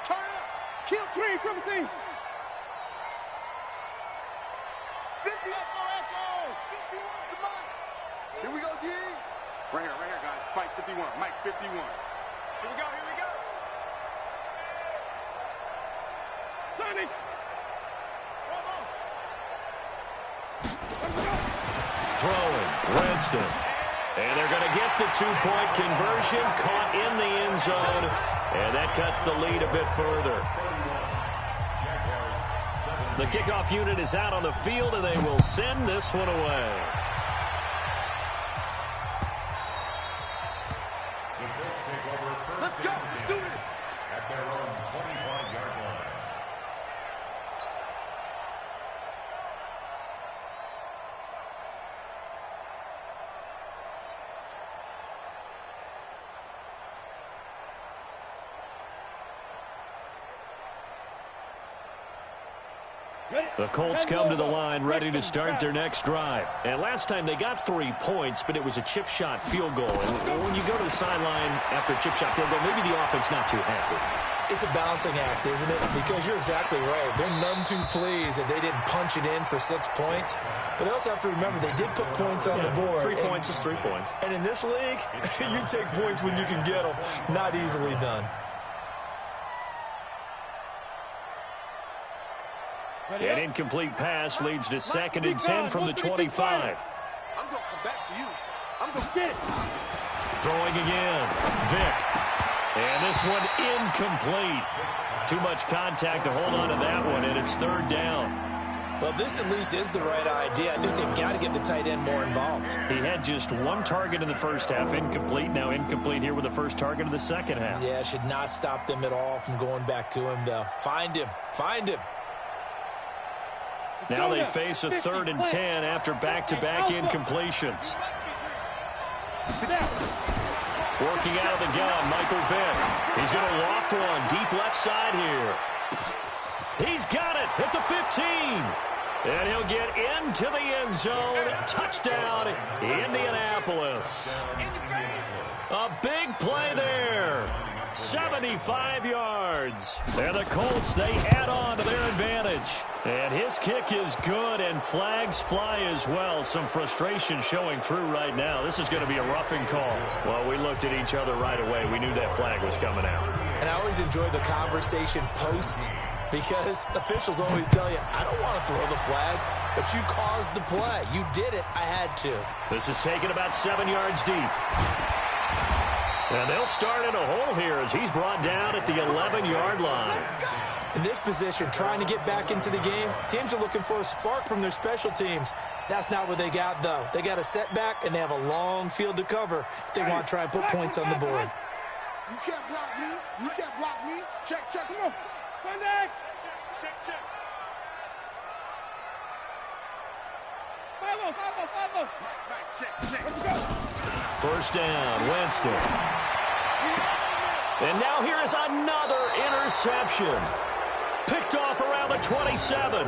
Speaker 7: Turn it up. Kill. Green, triple C. 50 up for Echo. 51 to Mike. Here we go, D. Right here, guys. Fight 51. Mike 51. Here we go. Sonny.
Speaker 4: Throwing, Winston. And they're going to get the 2-point conversion, caught in the end zone. And that cuts the lead a bit further. The kickoff unit is out on the field, and they will send this one away.
Speaker 5: Let's go. Do it. At their own 25-yard line.
Speaker 4: The Colts come to the line ready to start their next drive. And last time they got 3 points, but it was a chip shot field goal. And when you go to the sideline after a chip shot field goal, maybe the offense not too happy.
Speaker 6: It's a balancing act, isn't it? Because you're exactly right. They're none too pleased that they didn't punch it in for 6 points. But they also have to remember they did put points on the board.
Speaker 4: 3 points is 3 points.
Speaker 6: And in this league, you take points when you can get them. Not easily done.
Speaker 4: An incomplete pass leads to 2nd and 10 from the 25.
Speaker 7: I'm going to come back to you. I'm going to get it.
Speaker 4: Throwing again. Vick. And this one incomplete. Too much contact to hold on to that one, and it's 3rd down.
Speaker 6: Well, this at least is the right idea. I think they've got to get the tight end more involved.
Speaker 4: He had just one target in the first half, incomplete. Now incomplete here with the first target of the second half.
Speaker 6: Yeah, should not stop them at all from going back to him, though. Find him. Find him.
Speaker 4: Now they face a 3rd and 10 after back-to-back incompletions. Working out of the gun, Michael Vick. He's going to loft one deep left side here. He's got it at the 15. And he'll get into the end zone. Touchdown, Indianapolis. A big play there. 75 yards. And the Colts, they add on to their advantage. And his kick is good, and flags fly as well. Some frustration showing through right now. This is going to be a roughing call. Well, we looked at each other right away. We knew that flag was coming out.
Speaker 6: And I always enjoy the conversation post, because officials always tell you, I don't want to throw the flag, but you caused the play. You did it. I had to.
Speaker 4: This is taken about 7 yards deep. And they'll start in a hole here as he's brought down at the 11-yard line.
Speaker 6: In this position, trying to get back into the game, teams are looking for a spark from their special teams. That's not what they got, though. They got a setback, and they have a long field to cover if they want to try and put points on the board.
Speaker 7: You can't block me. You can't block me. Check, check. Come on. Contact. Check, check. 5-0, 5-0, 5-0. Check, check. Let's go.
Speaker 4: First down, Winston. And now here is another interception. Picked off around the 27.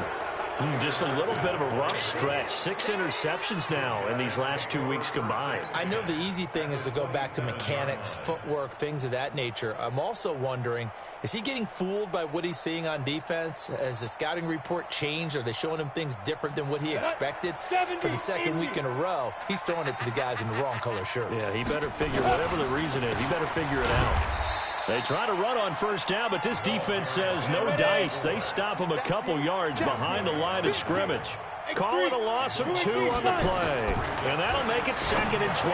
Speaker 4: Just a little bit of a rough stretch. 6 interceptions now in these last 2 weeks combined.
Speaker 6: I know the easy thing is to go back to mechanics, footwork, things of that nature. I'm also wondering, is he getting fooled by what he's seeing on defense? Has the scouting report changed? Are they showing him things different than what he expected? For the second week in a row, he's throwing it to the guys in the wrong color shirts.
Speaker 4: Yeah, he better figure, whatever the reason is, he better figure it out. They try to run on first down, but this defense says no dice. They stop him a couple yards behind the line of scrimmage. Call it a loss of 2 on the play. And that'll make it 2nd and 12.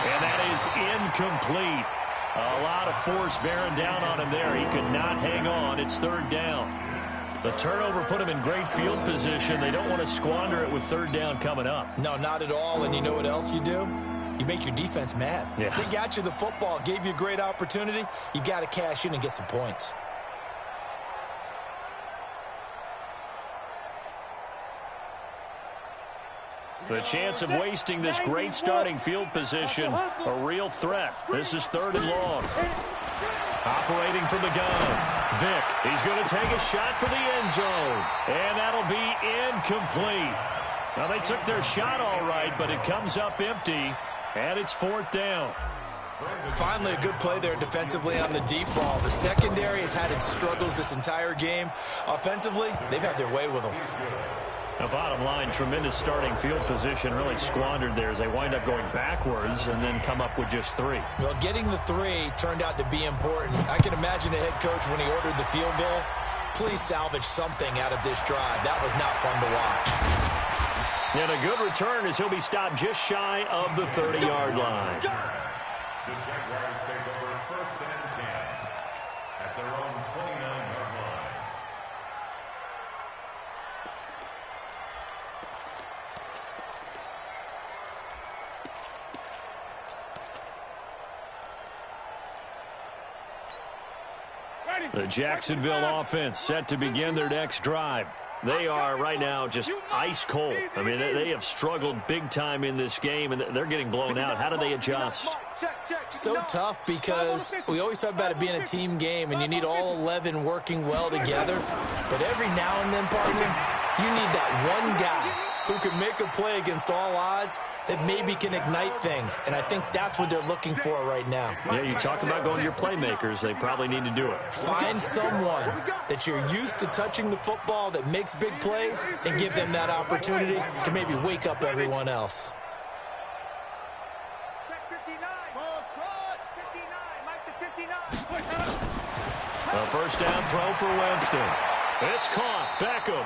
Speaker 4: And that is incomplete. A lot of force bearing down on him there. He could not hang on. It's 3rd down. The turnover put him in great field position. They don't want to squander it with 3rd down coming up.
Speaker 6: No, not at all. And you know what else you do? You make your defense mad.
Speaker 4: Yeah.
Speaker 6: They got you the football, gave you a great opportunity. You got to cash in and get some points.
Speaker 4: The chance of wasting this great starting field position, a real threat. This is 3rd and long. Operating from the gun, Vick. He's going to take a shot for the end zone. And that'll be incomplete. Now, they took their shot all right, but it comes up empty. And it's 4th down.
Speaker 6: Finally, a good play there defensively on the deep ball. The secondary has had its struggles this entire game. Offensively, they've had their way with them.
Speaker 4: Now, bottom line, tremendous starting field position, really squandered there as they wind up going backwards and then come up with just 3.
Speaker 6: Well, getting the 3 turned out to be important. I can imagine the head coach when he ordered the field goal. Please salvage something out of this drive. That was not fun to watch.
Speaker 4: And a good return as he'll be stopped just shy of the 30-yard line.
Speaker 5: The Jaguars take over 1st and 10 at their own 29-yard line.
Speaker 4: The Jacksonville offense set to begin their next drive. They are right now just ice cold. I mean, they have struggled big time in this game, and they're getting blown out. How do they adjust?
Speaker 6: So tough because we always talk about it being a team game, and you need all 11 working well together. But every now and then, partner, you need that one guy who can make a play against all odds that maybe can ignite things. And I think that's what they're looking for right now.
Speaker 4: Yeah, you talk about going to your playmakers. They probably need to do it.
Speaker 6: Find someone that you're used to touching the football that makes big plays and give them that opportunity to maybe wake up everyone else.
Speaker 7: Check 59. Ball trot. 59. Mike to 59.
Speaker 4: A first down throw for Winston. It's caught. Beckham.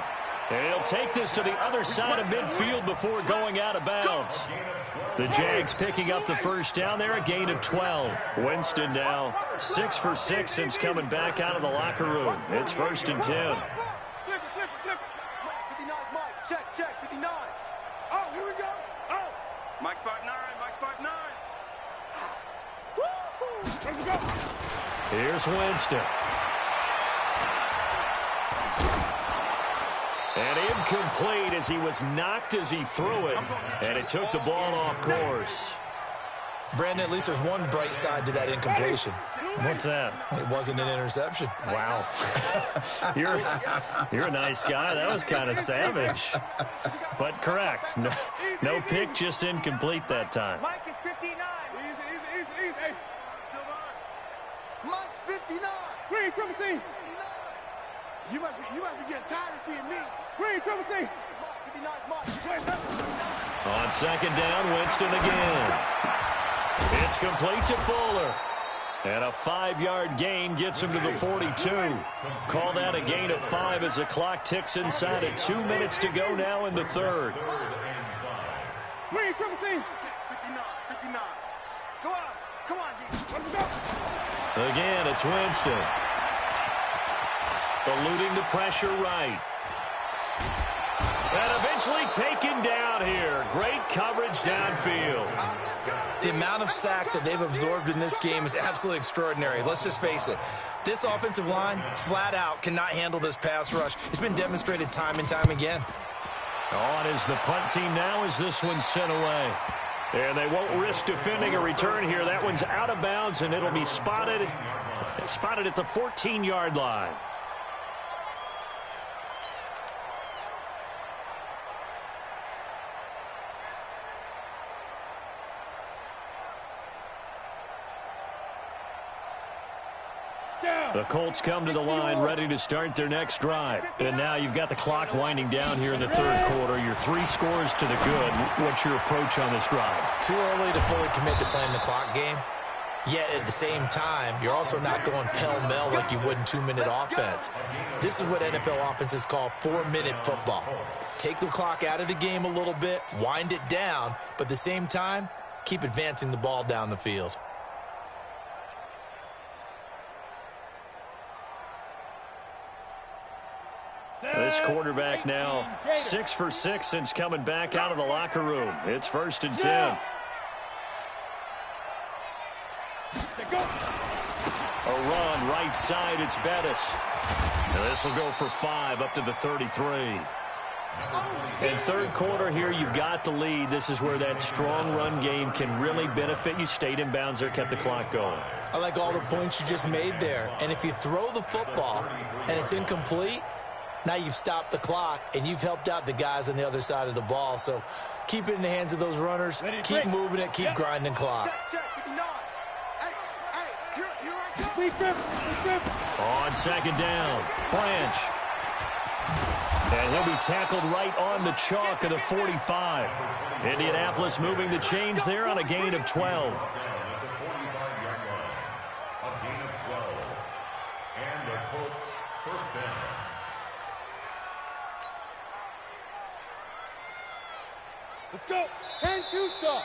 Speaker 4: And he'll take this to the other side of midfield before going out of bounds. The Jags picking up the first down there, a gain of 12. Winston now 6 for 6 since coming back out of the locker room. It's 1st and 10.
Speaker 7: Mike's 5'9", Mike's 5'9".
Speaker 5: Let's go.
Speaker 4: Here's Winston. And incomplete as he was knocked as he threw it, and it took the ball off course.
Speaker 6: Brandon, at least there's one bright side to that incompletion.
Speaker 4: What's that?
Speaker 6: It wasn't an interception.
Speaker 4: Wow. You're a nice guy. That was kind of savage. But correct. No pick, just incomplete that time.
Speaker 7: Mike is 59.
Speaker 5: Easy. Hey,
Speaker 7: Mike's 59.
Speaker 5: green triple team.
Speaker 7: You must be getting tired of seeing me.
Speaker 5: Green triple team.
Speaker 7: Mark, 59, Mark.
Speaker 4: On second down, Winston again. It's complete to Fuller. And a 5-yard gain gets him to the 42. Call that a gain of 5 as the clock ticks inside of 2 minutes to go now in the third.
Speaker 5: Green triple team.
Speaker 7: 59. Go out. Come on, D.
Speaker 5: Let's go.
Speaker 4: Again, it's Winston. Eluding the pressure right. And eventually taken down here. Great coverage downfield.
Speaker 6: The amount of sacks that they've absorbed in this game is absolutely extraordinary. Let's just face it. This offensive line, flat out, cannot handle this pass rush. It's been demonstrated time and time again.
Speaker 4: On is the punt team now as this one's sent away. And they won't risk defending a return here. That one's out of bounds, and it'll be spotted at the 14-yard line. The Colts come to the line ready to start their next drive. And now you've got the clock winding down here in the third quarter. You're 3 scores to the good. What's your approach on this drive?
Speaker 6: Too early to fully commit to playing the clock game. Yet at the same time, you're also not going pell-mell like you would in 2-minute offense. This is what NFL offenses call 4-minute football. Take the clock out of the game a little bit, wind it down, but at the same time, keep advancing the ball down the field.
Speaker 4: This quarterback now 6 for 6 since coming back out of the locker room. It's 1st and 10. A run right side, it's Bettis. And this will go for 5 up to the 33. In third quarter here, you've got the lead. This is where that strong run game can really benefit you. Stayed in bounds there, kept the clock going.
Speaker 6: I like all the points you just made there. And if you throw the football and it's incomplete, now you've stopped the clock, and you've helped out the guys on the other side of the ball. So keep it in the hands of those runners. Keep moving it. Keep grinding clock.
Speaker 4: On second down, Branch. And he'll be tackled right on the chalk of the 45. Indianapolis moving the chains there on a gain of 12.
Speaker 5: Let's go. 10-2 stop.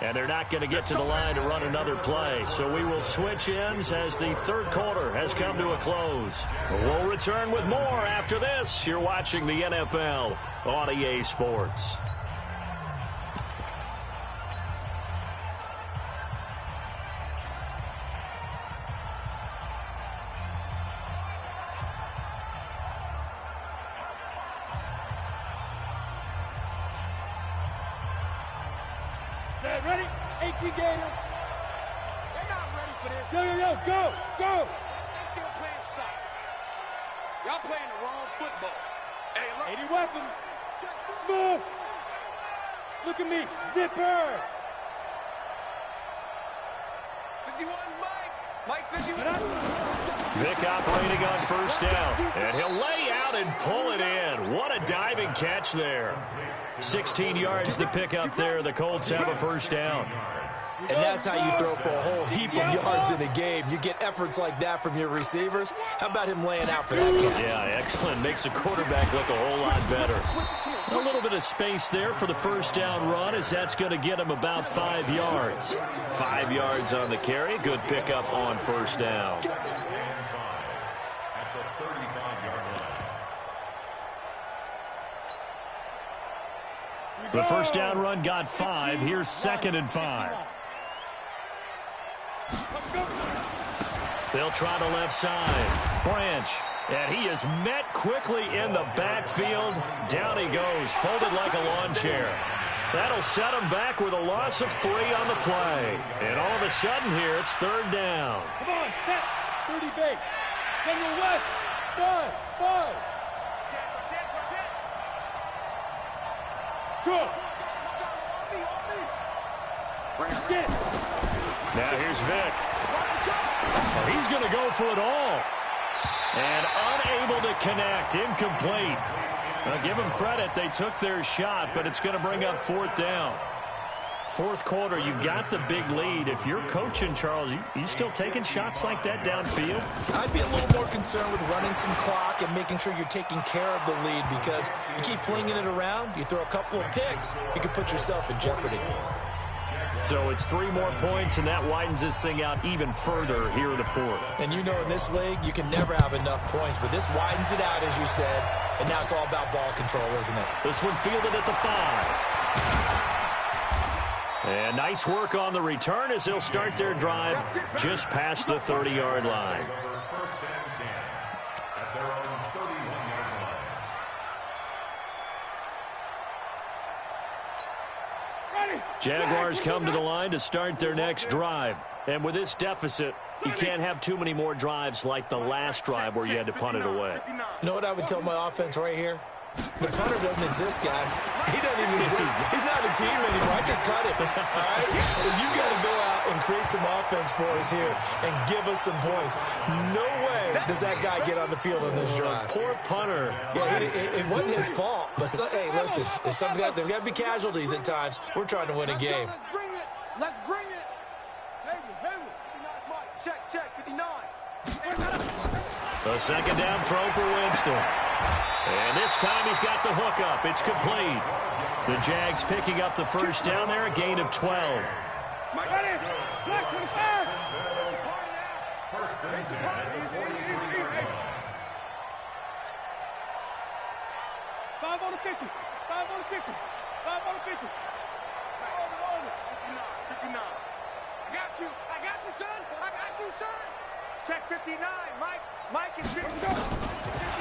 Speaker 4: And they're not going to get to the line to run another play. So we will switch ends as the third quarter has come to a close. We'll return with more after this. You're watching the NFL on EA Sports.
Speaker 5: Ready? 18 Gators.
Speaker 7: They're not ready for this.
Speaker 5: Yo, go.
Speaker 7: They're still playing soccer. Y'all playing the wrong football. Hey, look.
Speaker 5: 80 weapon. Smooth. Look at me. Zipper.
Speaker 7: 51, Mike 51.
Speaker 4: Vic operating on first down. And he'll lay out and pull it in. What a diving catch there. 16 yards the pickup there. The Colts have a first down.
Speaker 6: And that's how you throw for a whole heap of yards in a game. You get efforts like that from your receivers. How about him laying out for that catch?
Speaker 4: Yeah, excellent. Makes the quarterback look a whole lot better. A little bit of space there for the first down run, as that's going to get him about 5 yards. 5 yards on the carry. Good pickup on first down. The first down run got 5. Here's 2nd and 5. They'll try the left side. Branch. And he is met quickly in the backfield. Down he goes, folded like a lawn chair. That'll set him back with a loss of 3 on the play. And all of a sudden here, it's 3rd down.
Speaker 5: Come on, set. 30 base. General West. 5. Go.
Speaker 4: Now here's Vic. Well, he's going to go for it all. And unable to connect. Incomplete. Now, give them credit. They took their shot, but it's going to bring up 4th down. 4th quarter, you've got the big lead. If you're coaching, Charles, you still taking shots like that downfield?
Speaker 6: I'd be a little more concerned with running some clock and making sure you're taking care of the lead, because you keep flinging it around, you throw a couple of picks, you can put yourself in jeopardy.
Speaker 4: So it's 3 more points, and that widens this thing out even further here in the 4th.
Speaker 6: And you know in this league, you can never have enough points, but this widens it out, as you said, and now it's all about ball control, isn't it?
Speaker 4: This one fielded at the 5. And nice work on the return as they'll start their drive just past the 30-yard line. Jaguars come to the line to start their next drive. And with this deficit, you can't have too many more drives like the last drive where you had to punt it away.
Speaker 6: You know what I would tell my offense right here? The punter doesn't exist, guys. He doesn't even exist. He's not a team anymore. I just cut him. All right? So you got to go out and create some offense for us here and give us some points. No way does that guy get on the field on this drive.
Speaker 4: Poor punter.
Speaker 6: Yeah, it wasn't his fault. But, hey, listen, there's got to be casualties at times. We're trying to win a game.
Speaker 7: Let's bring it. Let's bring it. Hayward. 59. Check. 59.
Speaker 4: A 2nd down throw for Winston. And this time he's got the hook up. It's complete. The Jags picking up the first down there, a gain of 12.
Speaker 5: First and 10.
Speaker 7: 5 on the 50. 5 on the 50. 5 on the 50. Over. 59. I got you, son. Check 59. Mike is 59.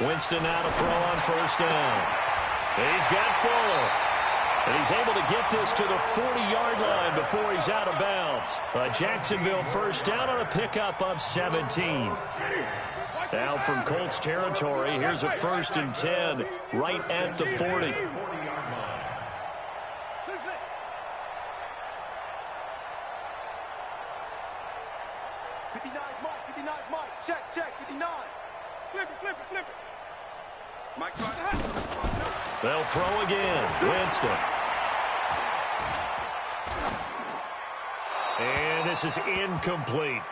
Speaker 4: Winston now to throw on first down. He's got Fuller. And he's able to get this to the 40-yard line before he's out of bounds. A Jacksonville first down on a pickup of 17. Now from Colts territory, here's a 1st and 10 right at the 40.
Speaker 7: Check, 59. Flip it. Mike,
Speaker 4: they'll throw again. Winston. And this is incomplete.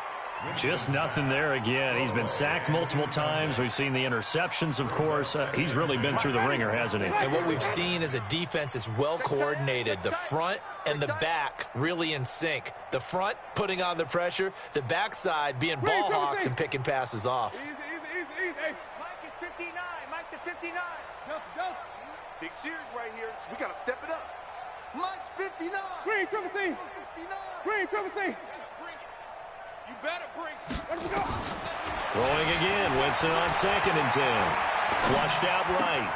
Speaker 4: Just nothing there again. He's been sacked multiple times. We've seen the interceptions, of course. He's really been through the ringer, hasn't he?
Speaker 6: And what we've seen is a defense that's well coordinated. The front and the back really in sync. The front putting on the pressure. The backside being ball hawks and picking passes off.
Speaker 7: Easy. Mike is 59. Mike to 59. Delta. Big series right here. So we got to step it up. Mike's 59. Green, triple team. 59. You better bring it. Let him go.
Speaker 4: Throwing again. Winston on 2nd and 10. Flushed out right.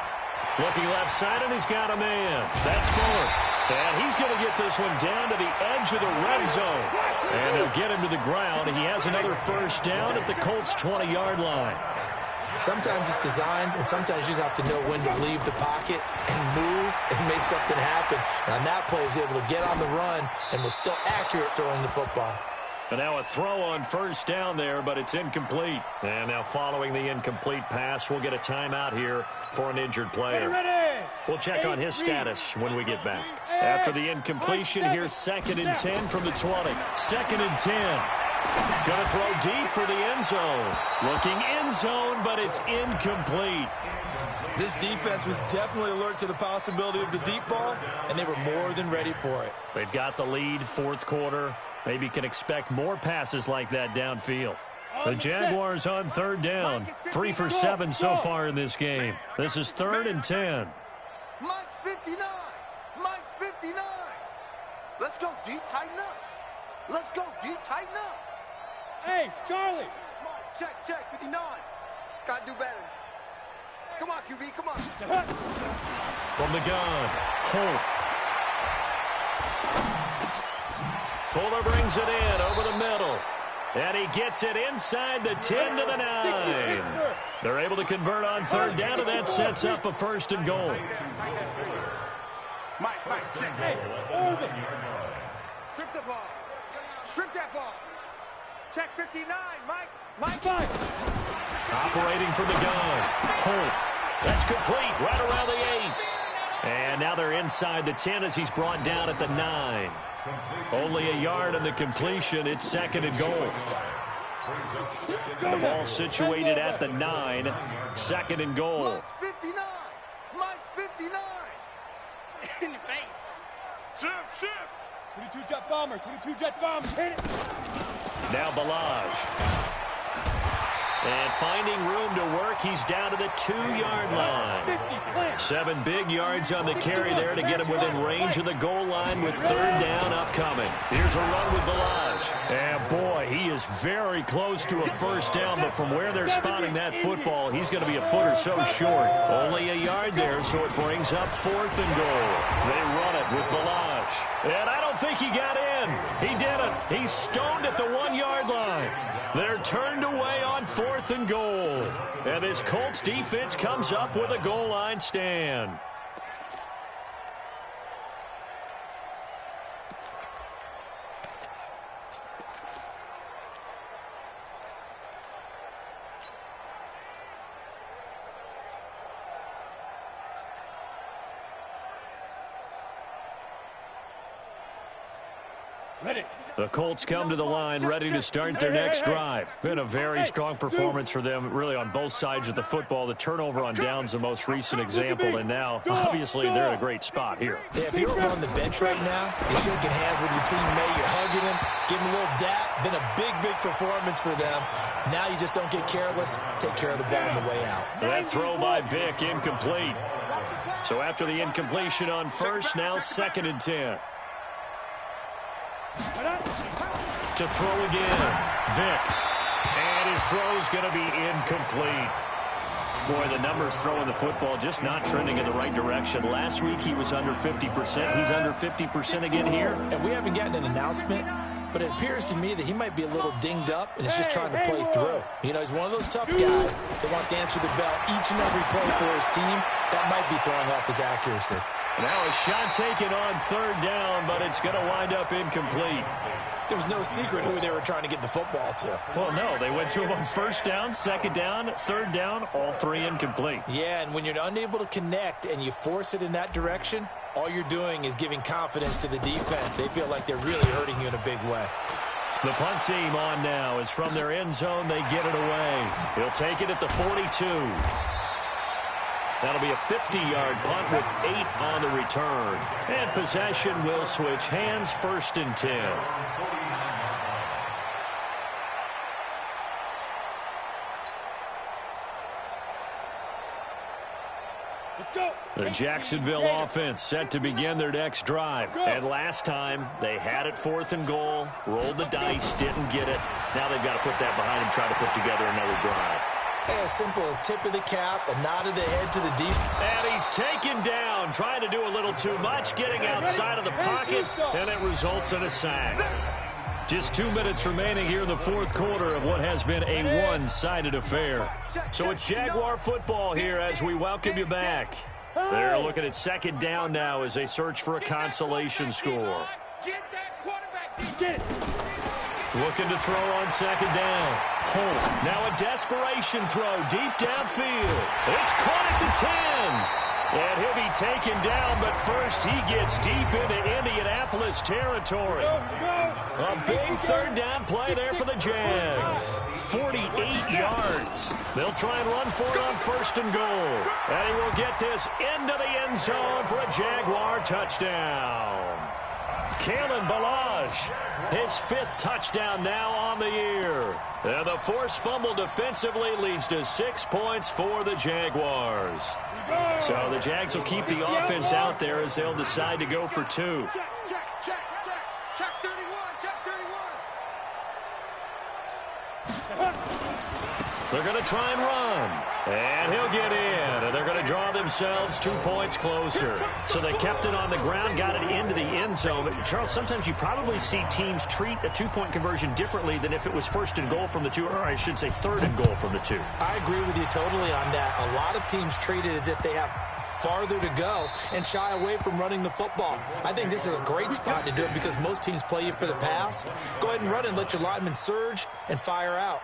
Speaker 4: Looking left side, and he's got a man. That's Fuller. And he's going to get this one down to the edge of the red zone. And they'll get him to the ground. He has another first down at the Colts' 20-yard line.
Speaker 6: Sometimes it's designed, and sometimes you just have to know when to leave the pocket and move and make something happen. And on that play, he was able to get on the run and was still accurate throwing the football.
Speaker 4: And now a throw on first down there, but it's incomplete. And now following the incomplete pass, we'll get a timeout here for an injured player. We'll check on his status when we get back. After the incompletion, here's 2nd and 10 from the 20. 2nd and 10. Gonna throw deep for the end zone. Looking end zone, but it's incomplete.
Speaker 6: This defense was definitely alert to the possibility of the deep ball, and they were more than ready for it.
Speaker 4: They've got the lead, 4th quarter. Maybe can expect more passes like that downfield. The Jaguars on 3rd down. 3 for 7 so far in this game. This is 3rd and 10.
Speaker 7: Mike's 59. Mike's 59. 59. Let's go, D. Tighten up. Let's go, D. Tighten up. Hey, Charlie. Check, 59. Gotta do better. Come on, QB, come on.
Speaker 4: From the gun, Holt. Fuller brings it in over the middle. And he gets it inside the 10 to the 9. They're able to convert on third down, and that sets up a 1st and goal.
Speaker 7: Mike, check. Hey, over. Strip the ball. Strip that ball. Check 59, Mike.
Speaker 4: Operating from the gun. Holt. That's complete right around the 8. And now they're inside the 10 as he's brought down at the 9. Only a yard on the completion. It's 2nd and goal. The ball situated at the 9. 2nd and goal.
Speaker 7: Mike's 59. Mike's 59. In your face. Shift. 22 jet bomber. Hit it.
Speaker 4: Now Balaj. And finding room to work, he's down to the 2-yard line. 7 big yards on the carry there to get him within range of the goal line with 3rd down upcoming. Here's a run with Balaj. And boy, he is very close to a 1st down, but from where they're spotting that football, he's going to be a foot or so short. Only a yard there, so it brings up 4th and goal. They run it with Balaj. And I don't think he got in. He didn't. He's stoned at the 1-yard line. They're turned away on 4th and goal. And this Colts defense comes up with a goal line stand. The Colts come to the line ready to start their next drive. Been a very strong performance for them, really, on both sides of the football. The turnover on downs, the most recent example, and now, obviously, they're in a great spot here.
Speaker 6: Yeah, if you're on the bench right now, you're shaking hands with your teammate, you're hugging him, giving him a little dap. Been a big performance for them. Now you just don't get careless. Take care of the ball on the way out.
Speaker 4: That throw by Vick, incomplete. So after the incompletion on 1st, now 2nd and 10. To throw again, Vick. And his throw's going to be incomplete. Boy, the numbers throwing the football just not trending in the right direction. Last week he was under 50%. He's under 50% again here.
Speaker 6: And we haven't gotten an announcement, but it appears to me that he might be a little dinged up and is just trying to play through. You know, he's one of those tough guys that wants to answer the bell each and every play for his team. That might be throwing off his accuracy.
Speaker 4: Now a shot taken on 3rd down, but it's going to wind up incomplete.
Speaker 6: There was no secret who they were trying to get the football to.
Speaker 4: Well, no, they went to him on 1st down, 2nd down, 3rd down, all 3 incomplete.
Speaker 6: Yeah, and when you're unable to connect and you force it in that direction, all you're doing is giving confidence to the defense. They feel like they're really hurting you in a big way.
Speaker 4: The punt team on now is from their end zone. They get it away. He'll take it at the 42. That'll be a 50-yard punt with 8 on the return. And possession will switch hands, 1st and 10. The Jacksonville offense set to begin their next drive. And last time, they had it 4th and goal, rolled the dice, didn't get it. Now they've got to put that behind and try to put together another drive.
Speaker 6: Hey, a simple tip of the cap, a nod of the head to the defense.
Speaker 4: And he's taken down, trying to do a little too much, getting outside of the pocket, and it results in a sack. Just 2 minutes remaining here in the 4th quarter of what has been a one-sided affair. So it's Jaguar football here as we welcome you back. They're looking at 2nd down now as they search for a consolation score. Looking to throw on 2nd down. Holt, now a desperation throw deep downfield. It's caught at the 10. And he'll be taken down, but first he gets deep into Indianapolis territory. A big 3rd down play there for the Jags. 48 yards. They'll try and run for it on 1st and goal. And he will get this into the end zone for a Jaguar touchdown. Kalen Balaj, his 5th touchdown now on the year. And the forced fumble defensively leads to 6 points for the Jaguars. So the Jags will keep the offense out there as they'll decide to go for two.
Speaker 7: Check 31, check 31.
Speaker 4: They're going to try and run. And he'll get in. And they're going to draw themselves 2 points closer. So they kept it on the ground, got it into the end zone. But Charles, sometimes you probably see teams treat a two-point conversion differently than if it was first and goal from the two, or I should say third and goal from the two.
Speaker 6: I agree with you totally on that. A lot of teams treat it as if they have farther to go and shy away from running the football. I think this is a great spot to do it because most teams play you for the pass. Go ahead and run and let your linemen surge and fire out.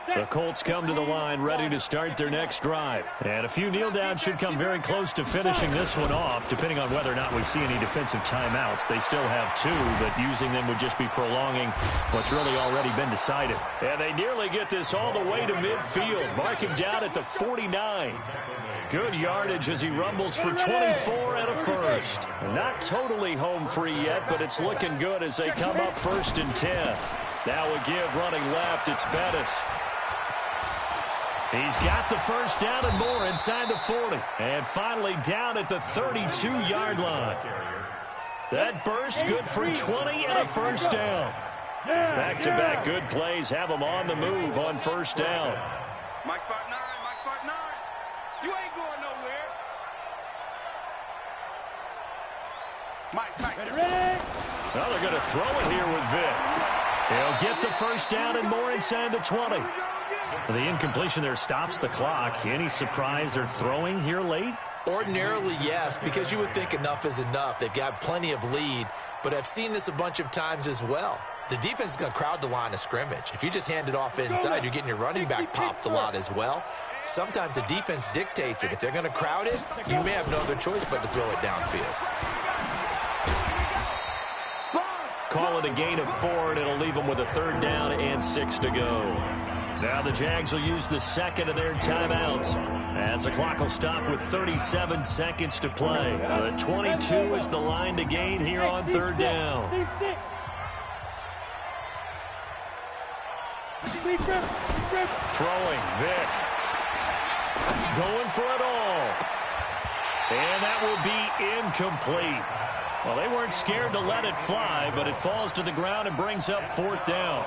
Speaker 4: The Colts come to the line ready to start their next drive. And a few kneel downs should come very close to finishing this one off, depending on whether or not we see any defensive timeouts. They still have 2, but using them would just be prolonging what's really already been decided. And they nearly get this all the way to midfield. Mark him down at the 49. Good yardage as he rumbles for 24 and a first. Not totally home free yet, but it's looking good as they come up 1st and 10. Now a give running left. It's Bettis. He's got the first down and more inside the 40. And finally down at the 32-yard line. That burst good for 20 and a first down. Back-to-back good plays have them on the move on first down.
Speaker 7: Mike 5-9, Mike 5-9. You ain't going nowhere. Mike, ready?
Speaker 4: Well, they're going to throw it here with Vic. He'll get the first down and more inside the 20. The incompletion there stops the clock. Any surprise they're throwing here late?
Speaker 6: Ordinarily, yes, because you would think enough is enough. They've got plenty of lead, but I've seen this a bunch of times as well. The defense is going to crowd the line of scrimmage. If you just hand it off inside, you're getting your running back popped a lot as well. Sometimes the defense dictates it. If they're going to crowd it, you may have no other choice but to throw it downfield.
Speaker 4: Call it a gain of 4, and it'll leave them with a 3rd down and 6 to go. Now the Jags will use the second of their timeouts as the clock will stop with 37 seconds to play. The 22 is the line to gain here on 3rd down. Throwing, Vic. Going for it all. And that will be incomplete. Well, they weren't scared to let it fly, but it falls to the ground and brings up 4th down.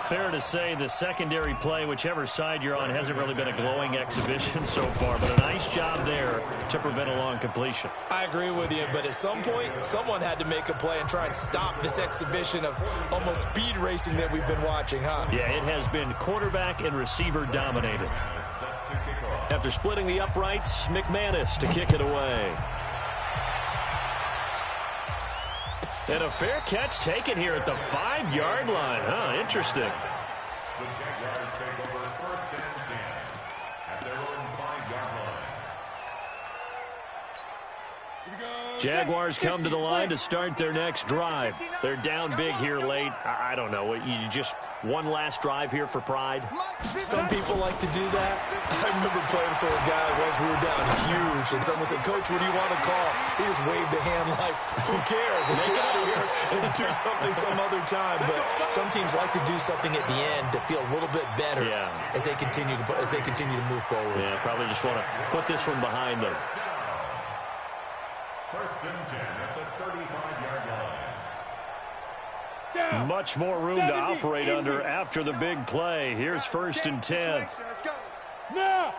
Speaker 4: Fair to say the secondary play, whichever side you're on, hasn't really been a glowing exhibition so far, but a nice job there to prevent a long completion.
Speaker 6: I agree with you, but at some point, someone had to make a play and try and stop this exhibition of almost speed racing that we've been watching, huh?
Speaker 4: Yeah, it has been quarterback and receiver dominated. After splitting the uprights, McManus to kick it away. And a fair catch taken here at the 5-yard line. Huh, interesting.
Speaker 5: The Jaguars take over 1st and 10 at their own 5-yard line.
Speaker 4: Jaguars come to the line to start their next drive. They're down big here late. I don't know. You just one last drive here for pride?
Speaker 6: Some people like to do that. I remember playing for a guy once we were down huge, and someone said, "Coach, what do you want to call?" He just waved a hand like, who cares? Let's get out of here and do something some other time. But some teams like to do something at the end to feel a little bit better as they continue to move forward.
Speaker 4: Yeah, probably just want to put this one behind them.
Speaker 5: 1st and 10 at the 35-yard line.
Speaker 4: Much more room to operate under after the big play. Here's 1st and 10.
Speaker 7: Let's go. Now.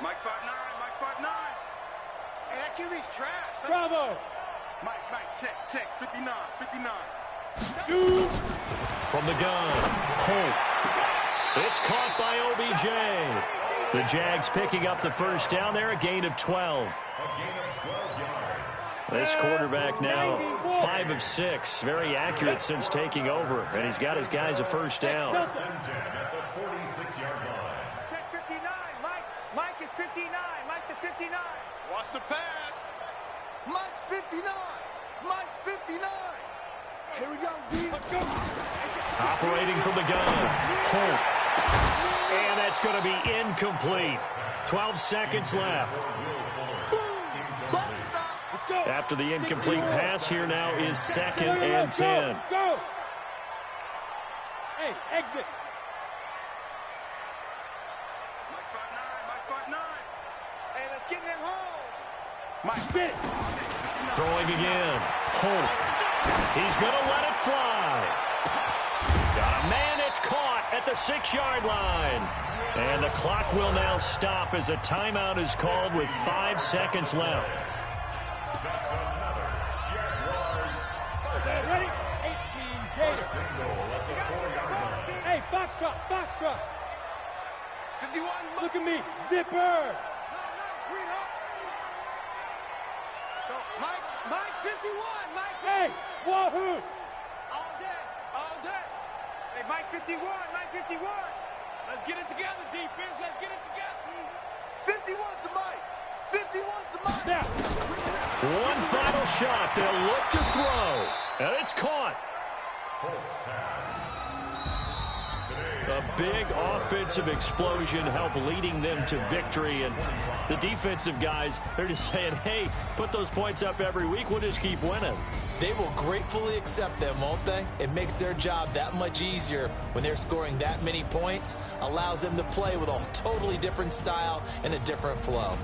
Speaker 7: Mike 5-9, Mike 5-9. Hey, that QB's trash. Bravo. Mike, check. 59. Shoot.
Speaker 4: From the gun, Holt. It's caught by OBJ. The Jags picking up the first down there, a gain of 12. This quarterback now 5 of 6, very accurate since taking over, and he's got his guys a first down.
Speaker 5: At the 46-yard line.
Speaker 7: Check 59, Mike is 59, Mike the 59. Watch the pass. Mike's 59. Here we go, D.
Speaker 4: Operating from the gun, Holt. And that's going to be incomplete. 12 seconds left. After the incomplete pass, here now is 2nd and 10.
Speaker 7: Go! Hey, exit. Mike 5'9", Hey, let's get in them holes. Mike, spit.
Speaker 4: Throwing again. Holt. He's going to let it fly. Got a man. It's caught at the 6-yard line. And the clock will now stop as a timeout is called with 5 seconds left.
Speaker 7: Ready? 18 Gators. Hey, Foxtrot, Foxtrot. 51, look at me. Zipper. No, sweetheart. So, Mike 51, Mike. Hey, Wahoo. All day. Hey, Mike 51, Mike 51. Let's get it together, defense. Let's get it together. 51's the Mike. 51's the Mike. Now.
Speaker 4: One final shot. They'll look to throw. And it's caught. A big offensive explosion helped leading them to victory. And the defensive guys, they're just saying, hey, put those points up every week. We'll just keep winning.
Speaker 6: They will gratefully accept them, won't they? It makes their job that much easier when they're scoring that many points. Allows them to play with a totally different style and a different flow.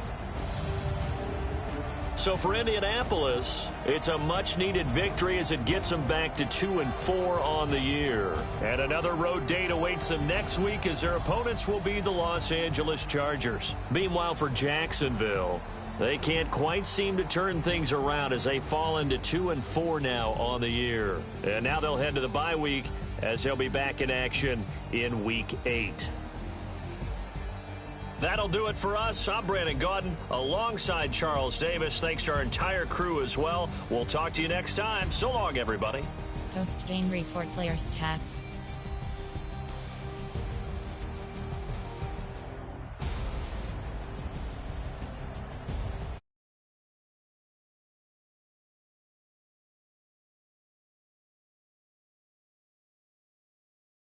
Speaker 4: So for Indianapolis, it's a much-needed victory as it gets them back to 2-4 on the year. And another road date awaits them next week as their opponents will be the Los Angeles Chargers. Meanwhile, for Jacksonville, they can't quite seem to turn things around as they fall into 2-4 now on the year. And now they'll head to the bye week as they'll be back in action in Week 8. That'll do it for us. I'm Brandon Gaudin alongside Charles Davis. Thanks to our entire crew as well. We'll talk to you next time. So long, everybody.
Speaker 1: Post-game report player stats.